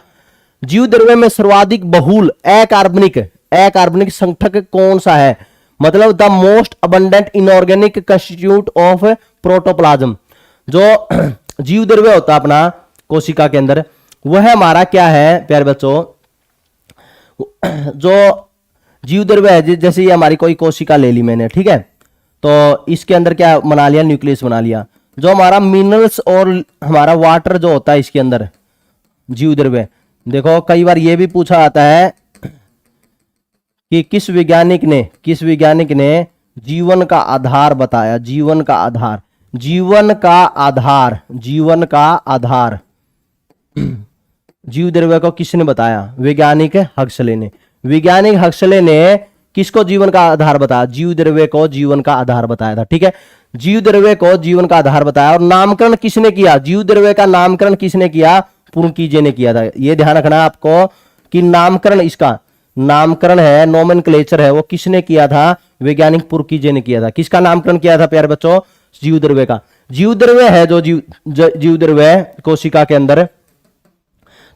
जीव द्रव्य में सर्वाधिक बहुल अकार्बनिक संगठक कौन सा है? मतलब the most abundant inorganic constitute of protoplasm. जो जीव द्रव्य होता है अपना कोशिका के अंदर, वह हमारा क्या है प्यारे बच्चों? जो जीव द्रव्य है, जैसे ये हमारी कोई कोशिका ले ली मैंने, ठीक है, तो इसके अंदर क्या बना लिया? न्यूक्लियस बना लिया। जो हमारा मिनरल्स और हमारा वाटर जो होता है इसके अंदर जीव द्रव्य, देखो कई बार ये भी पूछा जाता है कि किस वैज्ञानिक ने जीवन का आधार बताया? जीवन का आधार जीव द्रव्य को किसने बताया? वैज्ञानिक हक्सले ने किसको जीवन का आधार बताया? जीव द्रव्य को जीवन का आधार बताया था। ठीक है, जीव द्रव्य को जीवन का आधार बताया। और नामकरण किसने किया? जीव द्रव्य का नामकरण किसने किया? पुर्कीजे ने किया था। यह ध्यान रखना है आपको कि नामकरण, इसका नामकरण है, नोमेनक्लेचर है, वो किसने किया था? वैज्ञानिक पुर्कीजे ने किया था। किसका नामकरण किया था प्यारे बच्चों? जीव द्रव्य का। जीव द्रव्य है जो जीव द्रव्य कोशिका के अंदर,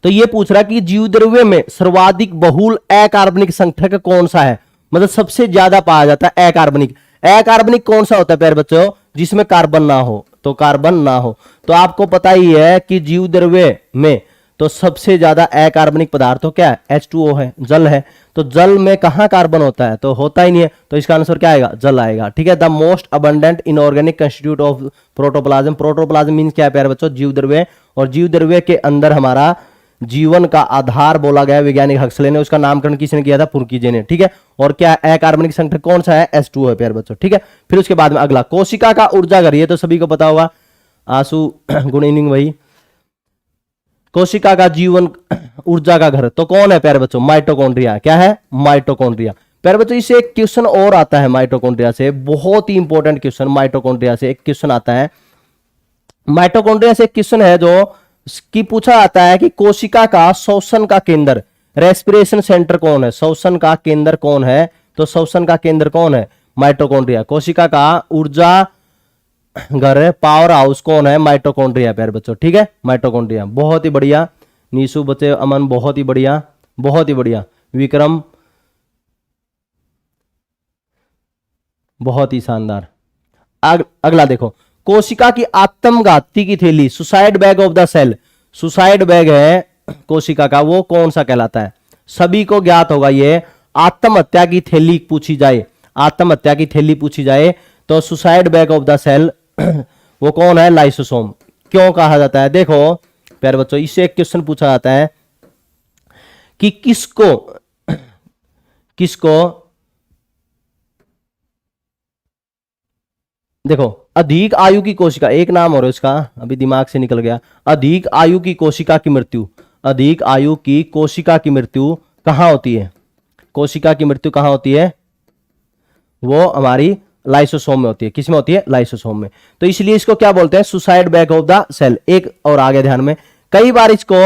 तो ये पूछ रहा है कि जीव द्रव्य में सर्वाधिक बहुल अकार्बनिक संगठक कौन सा है? मतलब सबसे ज्यादा पाया जाता है अकार्बनिक कौन सा होता है प्यारे बच्चों? जिसमें कार्बन ना हो। तो कार्बन ना हो, तो आपको पता ही है कि जीव द्रव्य में तो सबसे ज्यादा अकार्बनिक पदार्थ तो क्या है, H2O है, जल है। तो जल में कहाँ कार्बन होता है, तो होता ही नहीं है, तो इसका आंसर क्या आएगा, जल आएगा। ठीक है, the most abundant inorganic constitute of protoplasm. Protoplasm means क्या है प्यारे बच्चों, जीव द्रव्य, और जीव द्रव्य के अंदर हमारा जीवन का आधार बोला गया वैज्ञानिक हक्सले ने, उसका नामकरण किसने किया था, पुरकीजे ने। ठीक है, और क्या अकार्बनिक संगठन कौन सा है, H2O है प्यारे बच्चों। ठीक है, फिर उसके बाद में अगला कोशिका का ऊर्जा घर, ये तो सभी को पता होगा। आंसू गुड इवनिंग भाई। कोशिका का जीवन ऊर्जा का घर तो कौन है प्यारे बच्चों, माइटोकॉन्ड्रिया। क्या है, माइटोकॉन्ड्रिया। प्यारे बच्चों इससे एक क्वेश्चन और आता है माइटोकॉन्ड्रिया से, बहुत ही इंपॉर्टेंट क्वेश्चन। माइटोकॉन्ड्रिया से एक क्वेश्चन आता है, माइटोकॉन्ड्रिया से एक क्वेश्चन है जो कि पूछा जाता है कि कोशिका का श्वसन का केंद्र, रेस्पिरेशन सेंटर कौन है, श्वसन का केंद्र कौन है, तो श्वसन का केंद्र कौन है, माइटोकॉन्ड्रिया। कोशिका का ऊर्जा घर, पावर हाउस कौन है, माइटोकॉन्ड्रिया प्यारे बच्चों। ठीक है, माइटोकॉन्ड्रिया। बहुत ही बढ़िया नीशु बच्चे, अमन बहुत ही बढ़िया, बहुत ही बढ़िया, विक्रम बहुत ही शानदार। अगला देखो, कोशिका की आत्मघाती की थैली, suicide bag of the cell, suicide bag है कोशिका का, वो कौन सा कहलाता है, सभी को ज्ञात होगा ये। आत्महत्या की थैली पूछी जाए, आत्महत्या की थैली पूछी जाए तो suicide bag of the cell वो कौन है, लाइसोसोम। क्यों कहा जाता है, देखो प्यारे बच्चों इससे एक क्वेश्चन पूछा जाता है कि किसको देखो, अधिक आयु की कोशिका, एक नाम और इसका अभी दिमाग से निकल गया, अधिक आयु की कोशिका की मृत्यु, अधिक आयु की कोशिका की मृत्यु कहां होती है, कोशिका की मृत्यु कहां होती है, वो हमारी लाइसोसोम में होती है। किस में होती है, लाइसोसोम में। तो इसलिए इसको क्या बोलते हैं, suicide bag of the cell. एक और आगे ध्यान में, कई बार इसको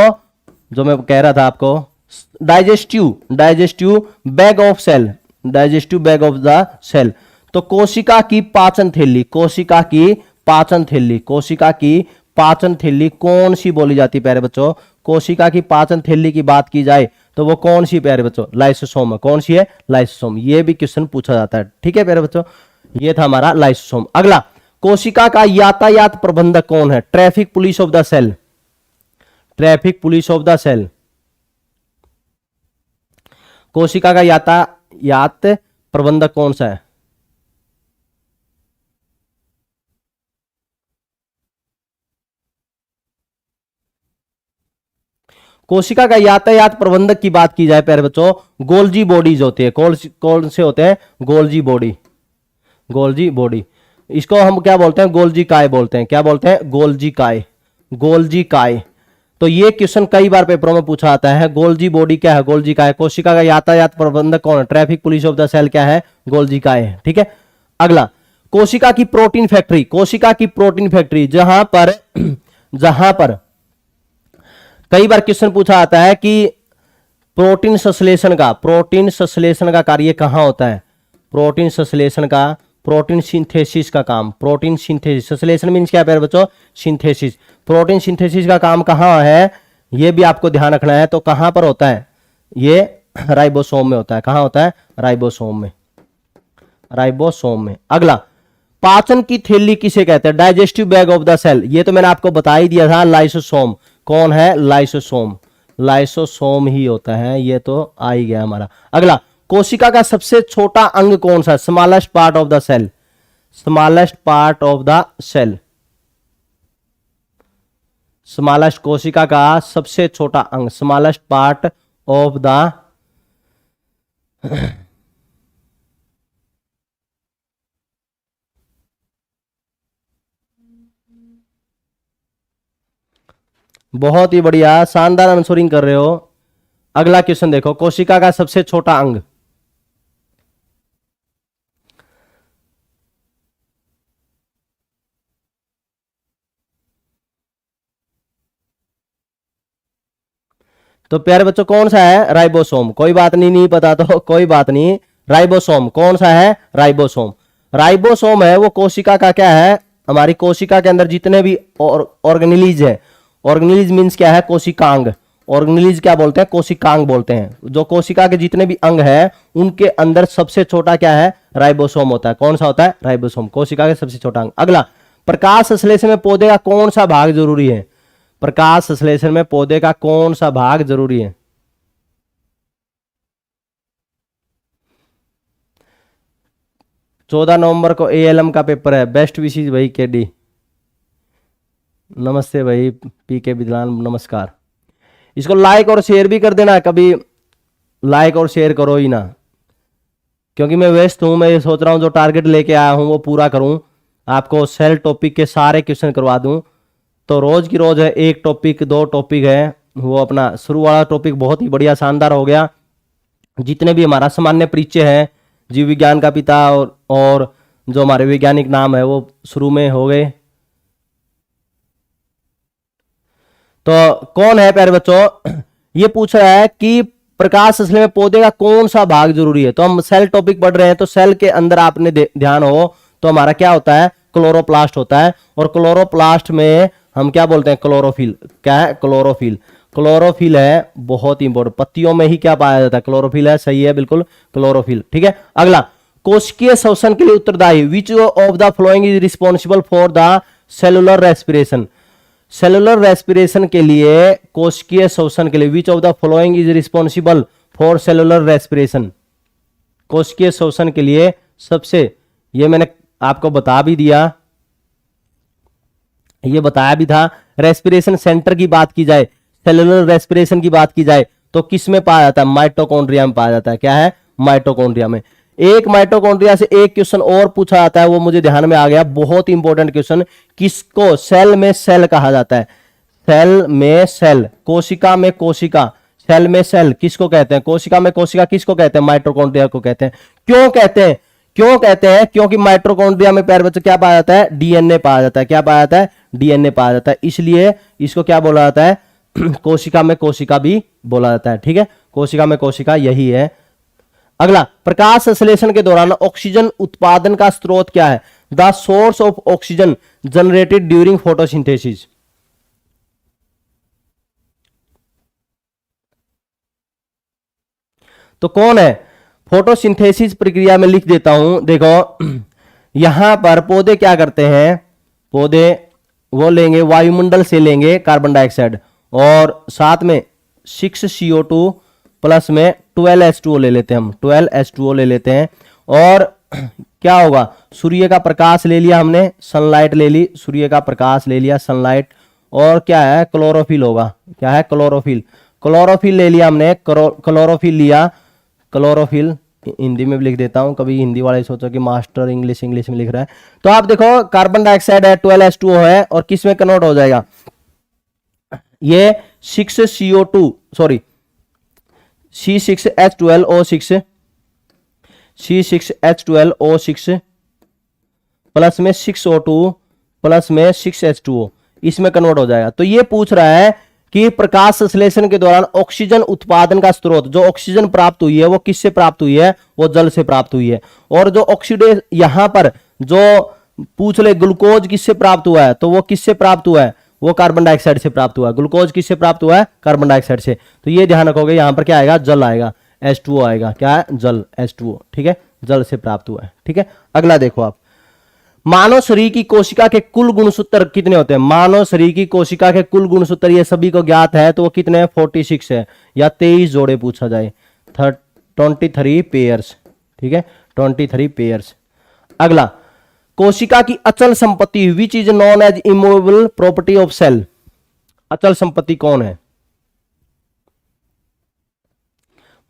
जो मैं कह रहा था आपको, digestive bag of cell, digestive bag of the cell. तो कोशिका की पाचन थैली, कोशिका की पाचन थैली, कोशिका की पाचन थैली कौन सी बोली जाती है प्यारे बच्चों, कोशिका की पाचन थैली की बात की जाए तो वो कौन सी प्यारे बच्चों, लाइसोसोम है। कौन सी है, लाइसोसोम। ये भी क्वेश्चन पूछा जाता है। ठीक है प्यारे बच्चों, ये था हमारा लाइसोसोम। अगला, कोशिका का यातायात प्रबंधक कौन है, traffic police of the cell, traffic police of the cell. कोशिका का यातायात प्रबंधक कौन सा है, कोशिका का यातायात प्रबंधक की बात की जाए प्यारे बच्चों, गोल्जी बॉडीज होती है। कौन से होते हैं, गोल्जी बॉडी, गोल्जी बॉडी। इसको हम क्या बोलते हैं, गोल्जी काय बोलते हैं। क्या बोलते हैं, गोल्जी काय, गोल्जी काय। तो ये क्वेश्चन कई बार पेपरों में पूछा आता है, गोल्जी बॉडी क्या है, गोल्जी काय। कोशिका का यातायात प्रबंधक कौन है, traffic police of the cell क्या है, गोल्जी काय है। ठीक है, अगला, कोशिका की प्रोटीन फैक्ट्री, कोशिका की प्रोटीन फैक्ट्री, जहां पर कई बार क्वेश्चन पूछा आता है कि प्रोटीन संश्लेषण का कार्य कहां होता है, प्रोटीन संश्लेषण का, प्रोटीन सिंथेसिस का काम, प्रोटीन सिंथेसिस, संश्लेषण मीन्स क्या है बच्चों, सिंथेसिस। प्रोटीन सिंथेसिस का काम कहां है, ये भी आपको ध्यान रखना है। तो कहां पर होता है, ये राइबोसोम में होता है। कहां होता है, राइबोसोम में, राइबोसोम में। अगला, पाचन की थैली किसे कहते हैं, digestive bag of the cell. ये तो मैंने आपको बता ही दिया था, लाइसोसोम। कौन है, लाइसोसोम, लाइसोसोम ही होता है। ये तो आ ही गया हमारा। अगला, कोशिका का सबसे छोटा अंग कौन सा, smallest part of the cell, smallest part of the cell, smallest, कोशिका का सबसे छोटा अंग, स्मॉलेस्ट पार्ट ऑफ द बहुत ही बढ़िया, शानदार आंसरिंग कर रहे हो। अगला क्वेश्चन देखो, कोशिका का सबसे छोटा अंग, तो प्यारे बच्चों कौन सा है, राइबोसोम। कोई बात नहीं, नहीं पता तो कोई बात नहीं, राइबोसोम। कौन सा है, राइबोसोम। राइबोसोम है वो कोशिका का क्या है, हमारी कोशिका के अंदर जितने भी ऑर्गेनेलिज है, ऑर्गेनेलिज मीन्स क्या है, कोशिकांग। ऑर्गेनेलिज क्या बोलते हैं, कोशिकांग बोलते हैं। जो कोशिका के जितने भी अंग है उनके अंदर सबसे छोटा क्या है, राइबोसोम होता है। कौन सा होता है, राइबोसोम, कोशिका का सबसे छोटा अंग। अगला, प्रकाश संश्लेषण में पौधे का कौन सा भाग जरूरी है, प्रकाश संश्लेषण में पौधे का कौन सा भाग जरूरी है? 14 नवंबर को ALM का पेपर है। बेस्ट विशेष भाई KD। नमस्ते भाई PK विद्वान, नमस्कार। इसको लाइक और शेयर भी कर देना, कभी लाइक और शेयर करो ही ना, क्योंकि मैं व्यस्त हूं। मैं ये सोच रहा हूं जो टारगेट लेके आया हूं वो पूरा करूं, आपको सेल टॉपिक के सारे क्वेश्चन करवा दूं। तो रोज की रोज है, एक टॉपिक 2 टॉपिक है वो अपना। शुरू वाला टॉपिक बहुत ही बढ़िया शानदार हो गया। जितने भी हमारा सामान्य परिचय है, जीव विज्ञान का पिता और जो हमारे वैज्ञानिक नाम है वो शुरू में हो गए। तो कौन है प्यारे बच्चों, ये पूछ रहा है कि प्रकाश संश्लेषण में पौधे का कौन सा भाग जरूरी है। तो हम सेल टॉपिक पढ़ रहे हैं, तो सेल के अंदर आपने ध्यान हो तो हमारा क्या होता है, क्लोरोप्लास्ट होता है। और क्लोरोप्लास्ट में हम क्या बोलते हैं, क्लोरोफिल। क्या है, क्लोरोफिल। क्लोरोफिल है बहुत इंपॉर्टेंट, पत्तियों में ही क्या पाया जाता है, क्लोरोफिल है। सही है, बिल्कुल क्लोरोफिल। ठीक है, अगला, कोशिकीय श्वसन के लिए उत्तरदायी, which of the following is responsible for the cellular respiration. Cellular respiration के लिए, कोशिकीय श्वसन के लिए, which of the following is responsible for cellular respiration. कोशिकीय श्वसन के लिए सबसे, ये मैंने आपको बता भी दिया, ये बताया भी था। रेस्पिरेशन सेंटर की बात की जाए, सेलुलर रेस्पिरेशन की बात की जाए तो किस में पाया जाता है, माइटोकॉन्ड्रिया में पाया जाता है। क्या है, माइटोकॉन्ड्रिया में। एक माइटोकॉन्ड्रिया से एक क्वेश्चन और पूछा जाता है, वो मुझे ध्यान में आ गया, बहुत इंपॉर्टेंट क्वेश्चन। किसको सेल में सेल कहा जाता है? सेल में सेल, कोशिका में कोशिका, सेल में सेल किसको कहते हैं? कोशिका में कोशिका किसको कहते हैं? माइटोकॉन्ड्रिया को कहते हैं। क्यों कहते हैं? क्यों कहते हैं? क्योंकि माइटोकॉन्ड्रिया में प्यारे बच्चे क्या पाया जाता है, डीएनए पाया जाता है। क्या पाया जाता है? डीएनए पाया जाता है। इसलिए इसको क्या बोला जाता है, कोशिका में कोशिका भी बोला जाता है। ठीक है, कोशिका में कोशिका यही है। अगला, प्रकाश संश्लेषण के दौरान ऑक्सीजन उत्पादन का स्रोत क्या है? The source of oxygen generated during photosynthesis. तो कौन है? फोटोसिंथेसिस प्रक्रिया में लिख देता हूं, देखो यहां पर पौधे क्या करते हैं, पौधे वो लेंगे वायुमंडल से लेंगे कार्बन डाइऑक्साइड और साथ में 6CO2 प्लस में 12H2O ले लेते हैं हम, 12H2O ले लेते हैं। और क्या होगा, सूर्य का प्रकाश ले लिया हमने, सनलाइट ले ली, सूर्य का प्रकाश ले लिया, सनलाइट। और क्या है, क्लोरोफिल होगा। क्या है, क्लोरोफिल। क्लोरोफिल ले लिया हमने, क्लोरोफिल लिया, क्लोरोफिल हिंदी में भी लिख देता हूं, कभी हिंदी वाले सोचो कि मास्टर इंग्लिश में लिख रहा है। तो आप देखो कार्बन डाइऑक्साइड है, 12H2O है, और किस में कन्वर्ट हो जाएगा, ये 6CO2 sorry C6H12O6 C6H12O6 plus में 6O2 प्लस में 6H2O इसमें कन्वर्ट हो जाएगा। तो ये पूछ रहा है कि प्रकाश संश्लेषण के दौरान ऑक्सीजन उत्पादन का स्रोत, जो ऑक्सीजन प्राप्त हुई है वो किससे प्राप्त हुई है, वो जल से प्राप्त हुई है। और जो ऑक्सीडेज यहां पर जो पूछ ले ग्लूकोज किससे प्राप्त हुआ है, तो वो किससे प्राप्त हुआ है, वो कार्बन डाइऑक्साइड से प्राप्त हुआ है। ग्लूकोज किससे प्राप्त हुआ है, कार्बन डाइऑक्साइड से। तो ये ध्यान रखोगे, यहां पर क्या आएगा, जल आएगा, H2O आएगा। क्या है, जल, H2O। ठीक है, जल से प्राप्त हुआ है। ठीक है, अगला देखो आप, मानव शरीर की कोशिका के कुल गुणसूत्र कितने होते हैं? मानव शरीर की कोशिका के कुल गुणसूत्र ये सभी को ज्ञात है, तो वो कितने हैं, 46 है, या 23 जोड़े पूछा जाए, 23 पेयर्स। ठीक है, 23 पेयर्स। अगला, कोशिका की अचल संपत्ति, which is known as immovable property of cell. अचल संपत्ति कौन है?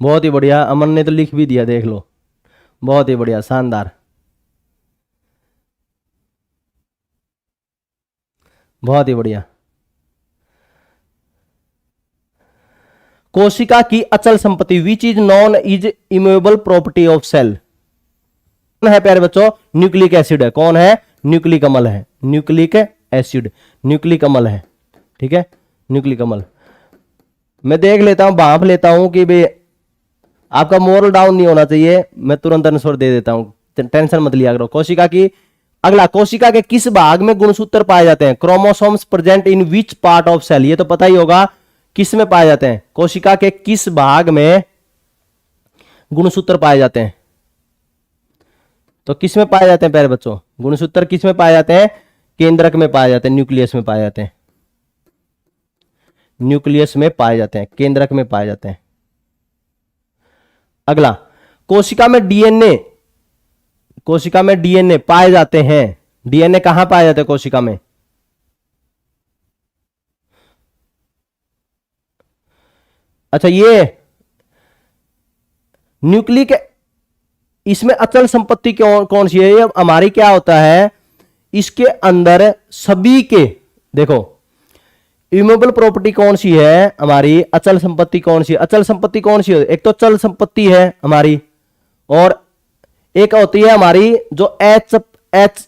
बहुत ही बढ़िया, अमन ने तो लिख भी दिया, देख लो, बहुत ही बढ़िया, शानदार, बहुत ही बढ़िया। कोशिका की अचल संपत्ति, which is known is immovable property of cell, कौन है प्यारे बच्चों? न्यूक्लिक एसिड है। कौन है? न्यूक्लिक अम्ल है, न्यूक्लिक एसिड, न्यूक्लिक अम्ल है। ठीक है, न्यूक्लिक अम्ल। मैं देख लेता हूं, भाप लेता हूं कि भाई आपका मोरल डाउन नहीं होना चाहिए, मैं तुरंत आंसर दे देता हूं, टेंशन मत लिया करो। कोशिका की, अगला, कोशिका के किस भाग में गुणसूत्र पाए जाते हैं? Chromosomes present in which part of cell, ये तो पता ही होगा, किस में पाए जाते हैं? कोशिका के किस भाग में गुणसूत्र पाए जाते हैं? तो किस में पाए जाते हैं प्यारे बच्चों, गुणसूत्र किस में पाए जाते हैं? केंद्रक में पाए जाते हैं, न्यूक्लियस में पाए जाते हैं। न्यूक्लियस में पाए जाते हैं, केंद्रक में पाए जाते हैं। अगला, कोशिका में डीएनए, कोशिका में डीएनए पाए जाते हैं। डीएनए कहां पाए जाते हैं कोशिका में? अच्छा, ये न्यूक्लिक, इसमें अचल संपत्ति कौन सी है? ये हमारी क्या होता है, इसके अंदर सभी के, देखो इमूवेबल प्रॉपर्टी कौन सी है हमारी, अचल संपत्ति कौन सी है? अचल संपत्ति कौन सी है? एक तो चल संपत्ति है हमारी, और एक होती है हमारी जो एच एच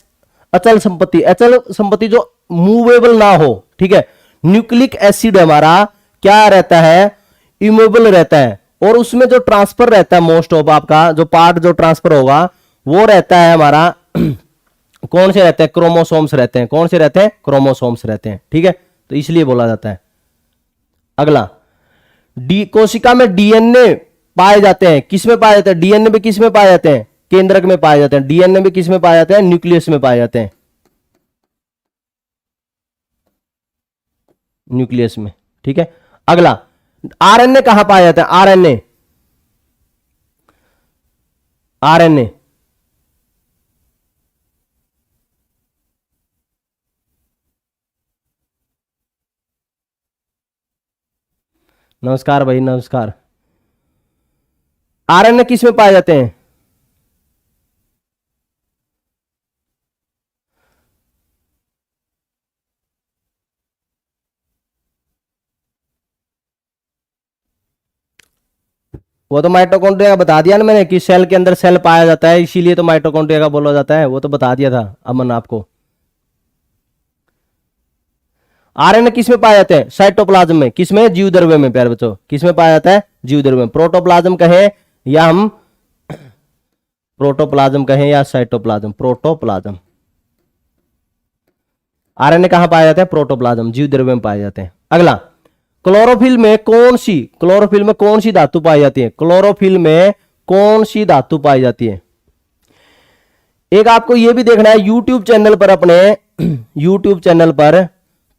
अचल संपत्ति। अचल संपत्ति जो मूवेबल ना हो, ठीक है। न्यूक्लिक एसिड हमारा क्या रहता है, इमूवेबल रहता है, और उसमें जो ट्रांसफर रहता है, मोस्ट ऑफ आपका जो पार्ट जो ट्रांसफर होगा वो रहता है हमारा कौन से रहते हैं? क्रोमोसोम्स रहते हैं। कौन से रहते हैं? क्रोमोसोम्स रहते हैं, ठीक है। तो इसलिए बोला जाता है। अगला, कोशिका में डीएनए पाए जाते हैं। किस में पाए जाते हैं? डीएनए भी किस में पाए जाते हैं? केंद्रक में पाए जाते हैं। डीएनए भी किस में पाए जाते हैं? न्यूक्लियस में पाए जाते हैं, न्यूक्लियस में, ठीक है। अगला, आरएनए कहां पाया जाता है? आरएनए, आरएनए नमस्कार भाई, नमस्कार। आरएनए किस में पाए जाते हैं? वो तो माइटोकॉन्ड्रिया का बता दिया ना मैंने कि सेल के अंदर सेल पाया जाता है, इसीलिए तो माइटोकॉन्ड्रिया का बोला जाता है। वो तो बता दिया था अमन आपको। आरएनए किस में पाया जाते हैं? साइटोप्लाज्म में। किस में? जीव द्रव्य में। प्यारे बच्चों, किस में पाया जाता है? जीव द्रव्य में। प्रोटोप्लाज्म कहें या हम प्रोटोप्लाज्म कहें या साइटोप्लाज्म, प्रोटोप्लाज्म। आरएनए कहां पाया जाता है? प्रोटोप्लाज्म, जीव द्रव्य में पाए जाते हैं। अगला, क्लोरोफिल में कौन सी, क्लोरोफिल में कौन सी धातु पाई जाती है? क्लोरोफिल में कौन सी धातु पाई जाती है? एक आपको यह भी देखना है, यूट्यूब चैनल पर, अपने यूट्यूब चैनल पर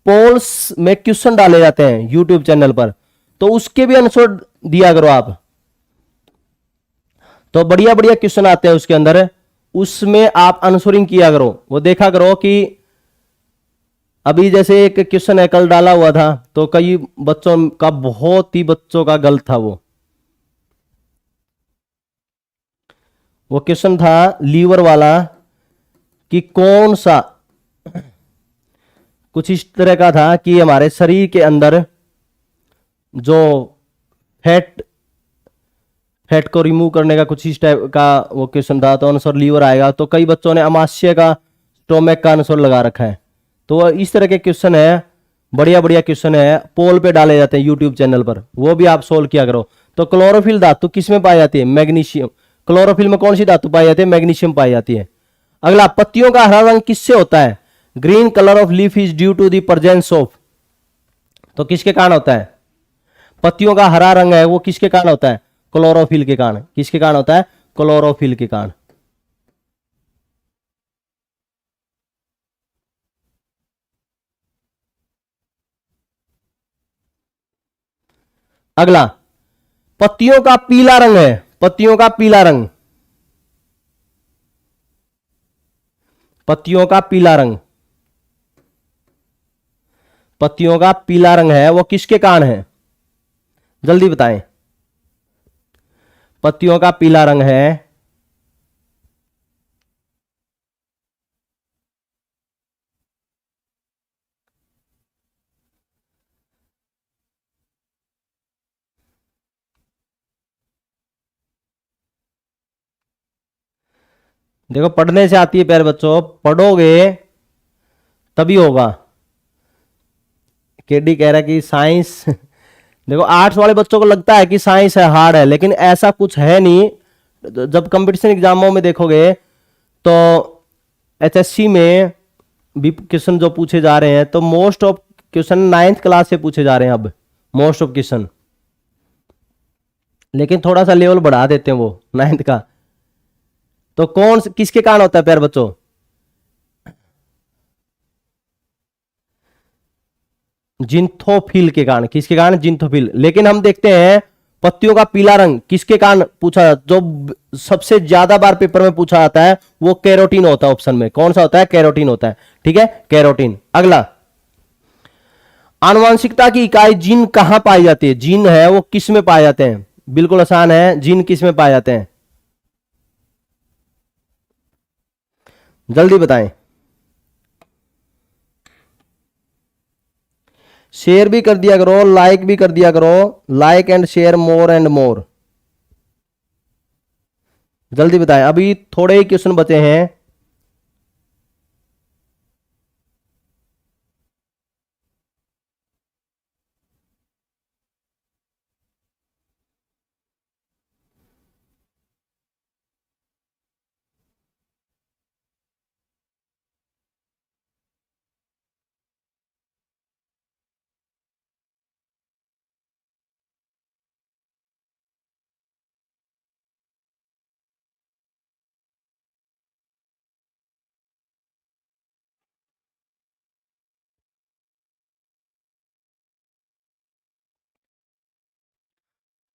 पोल्स में क्वेश्चन डाले जाते हैं यूट्यूब चैनल पर, तो उसके भी आंसर दिया करो आप। तो बढ़िया बढ़िया क्वेश्चन आते हैं उसके अंदर, उसमें आप आंसरिंग किया करो। वो देखा करो कि अभी जैसे एक क्वेश्चन है कल डाला हुआ था, तो कई बच्चों का, बहुत ही बच्चों का गलत था। वो क्वेश्चन था लीवर वाला कि कौन सा, कुछ इस तरह का था कि हमारे शरीर के अंदर जो फैट को रिमूव करने का कुछ इस टाइप का वो क्वेश्चन था, तो आंसर लीवर आएगा। तो कई बच्चों ने अमाशय का, स्टोमक का आंसर लगा रखा है। तो इस तरह के क्वेश्चन है, बढ़िया बढ़िया क्वेश्चन है, पोल पे डाले जाते हैं यूट्यूब चैनल पर, वो भी आप सोल्व किया करो। तो क्लोरोफिल धातु किस में पाई जाती है? मैग्नीशियम। क्लोरोफिल में कौन सी धातु पाई जाती है? मैग्नीशियम पाई जाती है। अगला, पत्तियों का हरा रंग किससे होता है? Green colour of leaf is due to the presence of, तो किसके कारण होता है? पत्तियों का हरा रंग है वो किसके कारण होता है? क्लोरोफिल के कारण। किसके कारण होता है? क्लोरोफिल के कारण। अगला, पत्तियों का पीला रंग है, पत्तियों का पीला रंग, पत्तियों का पीला रंग, पत्तियों का पीला रंग है वो किसके कारण है? जल्दी बताएं। पत्तियों का पीला रंग है, देखो पढ़ने से आती है प्यारे बच्चों, पढ़ोगे तभी होगा। केडी कह रहा है कि साइंस देखो आर्ट्स वाले बच्चों को लगता है कि साइंस है, हार्ड है, लेकिन ऐसा कुछ है नहीं। जब कंपटीशन एग्जामों में देखोगे तो एचएससी में भी क्वेश्चन जो पूछे जा रहे हैं, तो most of question 9th class से पूछे जा रहे हैं अब, मोस्ट ऑफ क्वेश्चन। लेकिन थोड़ा सा लेवल बढ़ा देते हैं वो 9th का। तो कौन किसके कारण होता है प्यारे बच्चों? जिंथोफिल के कारण, किसके कारण? जिंथोफिल। लेकिन हम देखते हैं पत्तियों का पीला रंग किसके कारण पूछा, जो सबसे ज्यादा बार पेपर में पूछा जाता है वो कैरोटीन होता है। ऑप्शन में कौन सा होता है? कैरोटीन होता है। ठीक है, कैरोटीन। अगला, आनुवंशिकता की इकाई जीन कहां पाई जाती है? जीन है वो किस में पाए जाते हैं? बिल्कुल आसान है, जीन किस में पाए जाते हैं? जल्दी बताएं। शेयर भी कर दिया करो, लाइक भी कर दिया करो, like and share more and more. जल्दी बताएं, अभी थोड़े ही क्वेश्चन बचे हैं।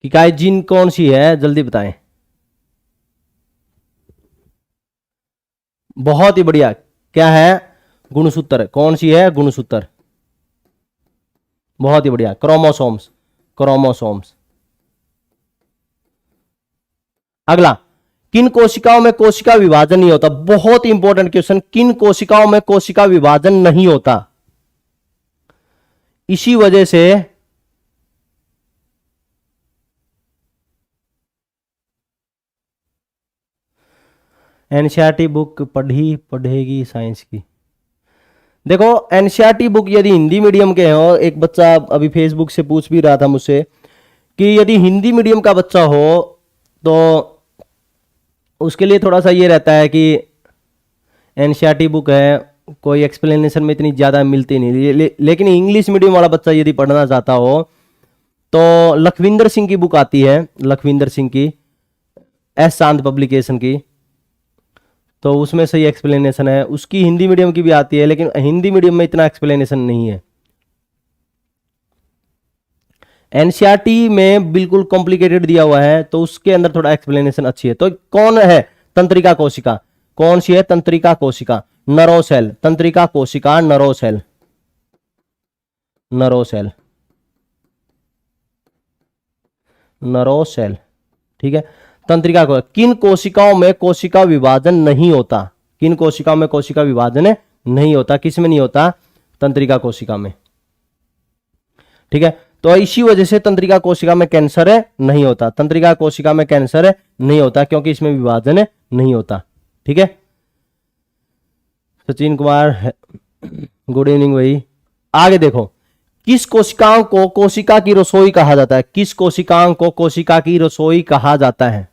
इकाई जीन कौन सी है? जल्दी बताएं। बहुत ही बढ़िया। क्या है? गुणसूत्र। कौन सी है? गुणसूत्र। बहुत ही बढ़िया, क्रोमोसोम्स। क्रोमोसोम्स। अगला, किन कोशिकाओं में कोशिका विभाजन नहीं होता? बहुत ही इंपॉर्टेंट क्वेश्चन। किन कोशिकाओं में कोशिका विभाजन नहीं होता? इसी वजह से एनसीईआरटी बुक पढ़ेगी साइंस की। देखो, एनसीईआरटी बुक यदि हिंदी मीडियम के हो, एक बच्चा अभी फेसबुक से पूछ भी रहा था मुझसे कि यदि हिंदी मीडियम का बच्चा हो तो उसके लिए थोड़ा सा ये रहता है कि एनसीईआरटी बुक है, कोई एक्सप्लेनेशन में इतनी ज़्यादा मिलती नहीं। लेकिन इंग्लिश मीडियम वाला बच्चा यदि पढ़ना चाहता हो तो लखविंदर सिंह की बुक आती है, लखविंदर सिंह की, एस शांत पब्लिकेशन की, तो उसमें सही एक्सप्लेनेशन है। उसकी हिंदी मीडियम की भी आती है, लेकिन हिंदी मीडियम में इतना एक्सप्लेनेशन नहीं है। एनसीईआरटी में बिल्कुल कॉम्प्लिकेटेड दिया हुआ है, तो उसके अंदर थोड़ा एक्सप्लेनेशन अच्छी है। तो कौन है? तंत्रिका कोशिका। कौन सी है? तंत्रिका कोशिका, नरोसेल। तंत्रिका कोशिका, नरोसेल। नरोसेल, नरोसेल। ठीक है, तंत्रिका को। किन कोशिकाओं में कोशिका विभाजन नहीं होता? किन कोशिकाओं में कोशिका विभाजन नहीं होता? किस में नहीं होता? तंत्रिका कोशिका में। ठीक है, तो इसी वजह से तंत्रिका कोशिका में कैंसर नहीं होता। तंत्रिका कोशिका में कैंसर नहीं होता क्योंकि इसमें विभाजन नहीं होता। ठीक है, सचिन कुमार, गुड इवनिंग भाई। आगे देखो, किस कोशिकाओं को कोशिका की रसोई कहा जाता है? किस कोशिकाओं को कोशिका की रसोई कहा जाता है?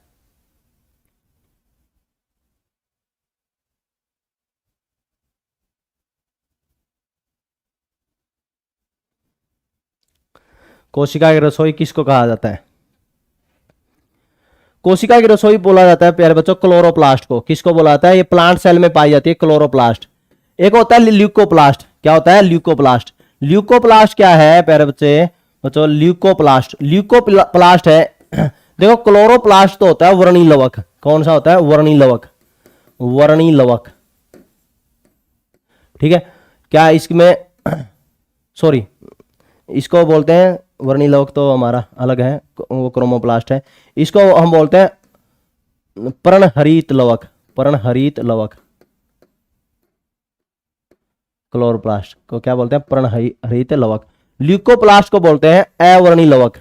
कोशिका की रसोई किसको कहा जाता है? कोशिका की रसोई बोला जाता है प्यारे बच्चों क्लोरोप्लास्ट को। किसको बोला जाता है? ये प्लांट सेल में पाई जाती है, क्लोरोप्लास्ट। एक होता है ल्यूकोप्लास्ट। क्या होता है? ल्यूकोप्लास्ट। ल्यूकोप्लास्ट क्या है प्यारे बच्चों? ल्यूकोप्लास्ट, ल्यूकोप्लास्ट है देखो, क्लोरोप्लास्ट तो होता है वर्णी लवक। कौन सा होता है? वर्णी लवक, वर्णी लवक। ठीक है, क्या इसमें सॉरी, इसको बोलते हैं वर्णी लवक, तो हमारा अलग है, वो क्रोमोप्लास्ट है। इसको हम बोलते हैं पर्णहरित लवक, पर्णहरित लवक। क्लोरोप्लास्ट को क्या बोलते हैं? पर्णहरित लवक। ल्यूकोप्लास्ट को बोलते हैं अवर्णी लवक।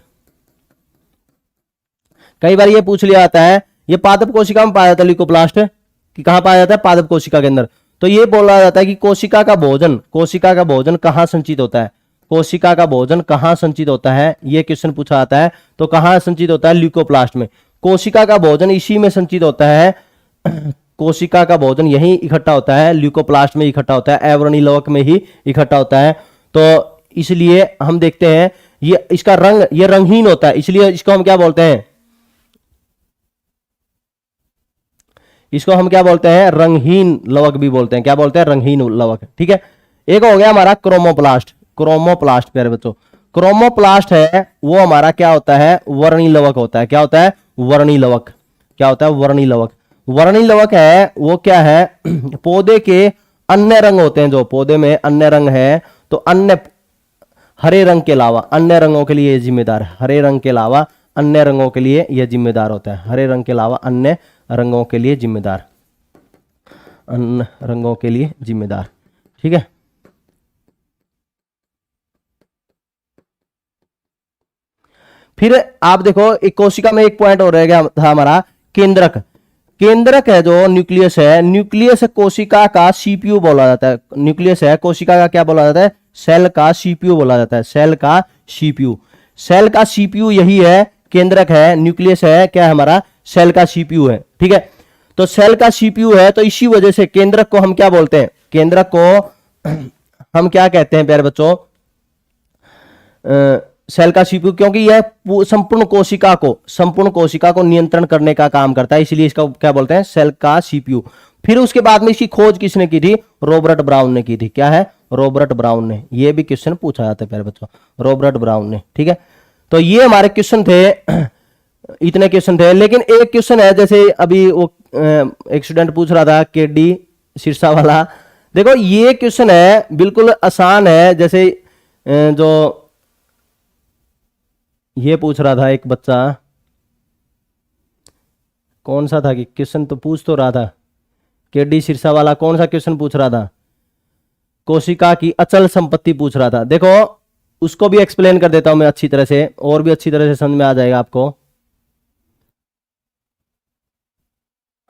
कई बार ये पूछ लिया जाता है, ये पादप कोशिका में पाया जाता है ल्यूकोप्लास्ट, कि कहां पाया जाता है? पादप कोशिका के अंदर। तो ये बोला जाता है कि कोशिका का भोजन, कोशिका का भोजन कहां संचित होता है? कोशिका का भोजन कहां संचित होता है? ये क्वेश्चन पूछा जाता है। तो कहां संचित होता है? ल्यूकोप्लास्ट में। कोशिका का भोजन इसी में संचित होता है। कोशिका का भोजन यहीं इकट्ठा होता है, ल्यूकोप्लास्ट में इकट्ठा होता है, अवर्णी लवक में ही इकट्ठा होता है। तो इसलिए हम देखते हैं ये इसका रंग, ये रंगहीन होता है, इसलिए इसको हम क्या बोलते हैं? इसको हम क्या बोलते हैं? रंगहीन लवक भी बोलते हैं। क्या बोलते हैं? रंगहीन लवक। ठीक है, एक हो गया हमारा क्रोमोप्लास्ट। क्रोमोप्लास्ट प्यारे बच्चों। क्रोमोप्लास्ट है वो हमारा क्या होता है, वर्णी लवक होता है। क्या होता है, वर्णी लवक। क्या होता है, वर्णी लवक। वर्णी लवक है वो क्या है, पौधे के अन्य रंग होते हैं, जो पौधे में अन्य रंग है, तो अन्य हरे रंग के अलावा अन्य रंगों के लिए ये जिम्मेदार है। हरे रंग के अलावा अन्य रंगों के लिए यह जिम्मेदार होता है। हरे रंग के अलावा अन्य रंगों के लिए जिम्मेदार, अन्य रंगों के लिए जिम्मेदार। ठीक है, फिर आप देखो एक कोशिका में एक पॉइंट और रह गया था हमारा, केंद्रक। केंद्रक है जो न्यूक्लियस है, न्यूक्लियस कोशिका का सीपीयू बोला जाता है। न्यूक्लियस है कोशिका का क्या बोला जाता है, सेल का सीपीयू बोला जाता है। सेल का सीपीयू, सेल का सीपीयू यही है, केंद्रक है। न्यूक्लियस है क्या है हमारा, सेल का सीपीयू है। ठीक है, तो सेल का सीपीयू है, तो इसी वजह से केंद्रक को हम क्या बोलते हैं, केंद्रक को हम क्या कहते हैं प्यारे बच्चों, सेल का सीपीयू, क्योंकि यह संपूर्ण कोशिका को नियंत्रण करने का काम करता है, इसलिए इसका क्या बोलते हैं, सेल का सीपीयू। फिर उसके बाद में इसकी खोज किसने की थी, रॉबर्ट ब्राउन ने की थी। क्या है, रॉबर्ट ब्राउन ने। ये भी क्वेश्चन पूछा जाता है प्यारे बच्चों, रॉबर्ट ब्राउन ने। ठीक है, तो ये हमारे क्वेश्चन थे, इतने क्वेश्चन थे। लेकिन एक क्वेश्चन है, जैसे अभी वो एक स्टूडेंट पूछ रहा था केडी सिरसा वाला, देखो ये क्वेश्चन है बिल्कुल आसान है। जैसे जो ये पूछ रहा था एक बच्चा, कौन सा था कि क्वेश्चन तो पूछ तो रहा था, केडी सिरसा वाला कौन सा क्वेश्चन पूछ रहा था, कोशिका की अचल संपत्ति पूछ रहा था। देखो उसको भी एक्सप्लेन कर देता हूं मैं अच्छी तरह से, और भी अच्छी तरह से समझ में आ जाएगा आपको।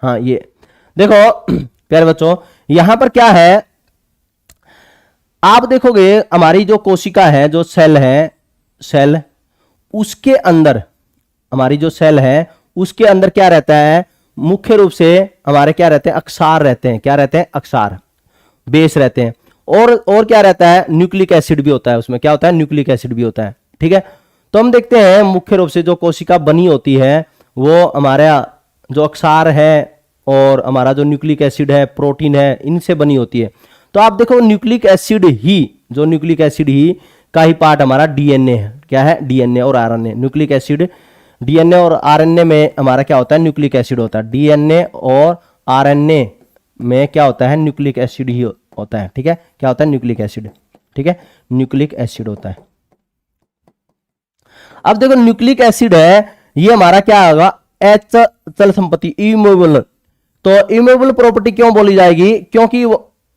हाँ, ये देखो प्यारे बच्चों, यहां पर क्या है, आप देखोगे हमारी जो कोशिका है, जो सेल है, सेल, उसके अंदर हमारी जो सेल है उसके अंदर क्या रहता है, मुख्य रूप से हमारे क्या रहते हैं, अक्षार रहते हैं। क्या रहते हैं, अक्षार, बेस रहते हैं। और क्या रहता है, न्यूक्लिक एसिड भी होता है उसमें। क्या होता है, न्यूक्लिक एसिड भी होता है। ठीक है, तो हम देखते हैं मुख्य रूप से जो कोशिका बनी होती है वो हमारा जो अक्षार है और हमारा जो न्यूक्लिक एसिड है, प्रोटीन है, इनसे बनी होती है। तो आप देखो न्यूक्लिक एसिड ही, जो न्यूक्लिक एसिड ही का ही पार्ट हमारा डीएनए है। क्या है, डीएनए और आरएनए। न्यूक्लिक एसिड, डीएनए और आरएनए में हमारा क्या होता है, न्यूक्लिक एसिड होता है। डीएनए और आरएनए में क्या होता है, न्यूक्लिक एसिड ही होता है। ठीक है, क्या होता है, न्यूक्लिक एसिड। ठीक है, न्यूक्लिक एसिड होता है। अब देखो न्यूक्लिक एसिड है, ये हमारा क्या होगा, अचल संपत्ति, इमूवेबल। तो इमूवेबल प्रॉपर्टी क्यों बोली जाएगी, क्योंकि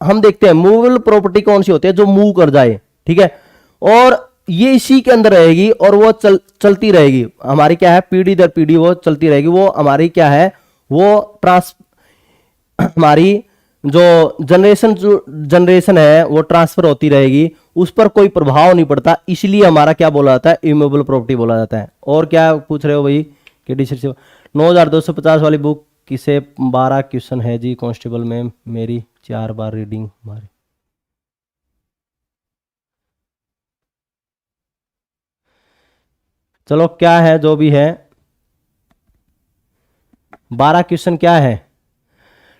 हम देखते हैं मूवेबल प्रॉपर्टी कौन सी होती है, जो मूव कर जाए। ठीक है, और ये इसी के अंदर रहेगी और वो चलती रहेगी हमारी, क्या है, पीढ़ी दर पीढ़ी वो चलती रहेगी। वो हमारी क्या है, वो हमारी जो जनरेशन है वो ट्रांसफर होती रहेगी, उस पर कोई प्रभाव नहीं पड़ता, इसलिए हमारा क्या बोला जाता है, इमूवेबल प्रॉपर्टी बोला जाता है। और क्या पूछ रहे हो भाई, केडी सिरसा 9250 वाली बुक किसे 12 क्वेश्चन है जी कांस्टेबल में, मेरी 4 बार रीडिंग मारी। चलो क्या है, जो भी है, 12 क्वेश्चन क्या है।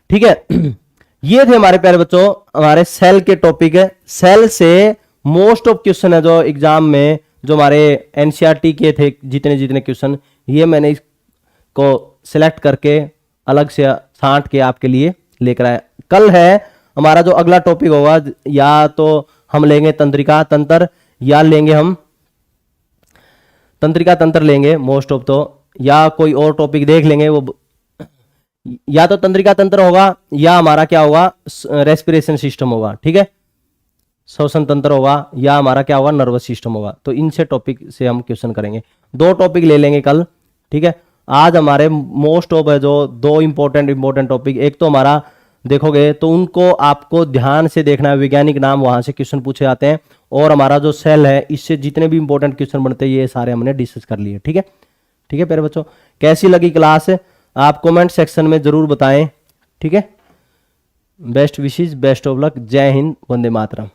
ठीक है, ये थे हमारे प्यारे बच्चों हमारे सेल के टॉपिक है। सेल से मोस्ट ऑफ क्वेश्चन है जो एग्जाम में, जो हमारे एनसीईआरटी के थे जितने क्वेश्चन, ये मैंने इसको सिलेक्ट करके अलग से छांट के आपके लिए लेकर आया। कल है हमारा जो अगला टॉपिक होगा, या तो हम लेंगे तंत्रिका तंत्र, या लेंगे हम तंत्रिका तंत्र लेंगे मोस्ट ऑफ, तो या कोई और टॉपिक देख लेंगे। वो या तो तंत्रिका तंत्र होगा, या हमारा क्या होगा, रेस्पिरेशन सिस्टम होगा। ठीक है, श्वसन तंत्र होगा, या हमारा क्या होगा, नर्वस सिस्टम होगा। तो इनसे टॉपिक से हम क्वेश्चन करेंगे, 2 टॉपिक ले लेंगे कल। ठीक है, आज हमारे मोस्ट ऑफ है जो 2 इंपॉर्टेंट टॉपिक, एक तो हमारा देखोगे तो उनको आपको ध्यान से देखना है, वैज्ञानिक नाम, वहां से क्वेश्चन पूछे जाते हैं। और हमारा जो सेल है, इससे जितने भी इंपॉर्टेंट क्वेश्चन बनते हैं ये सारे हमने डिस्कस कर लिए। ठीक है, ठीक है प्यारे बच्चों, कैसी लगी क्लास आप कमेंट सेक्शन में जरूर बताएं। ठीक है, best wishes, best of luck, जय हिंद, वंदे मातरम।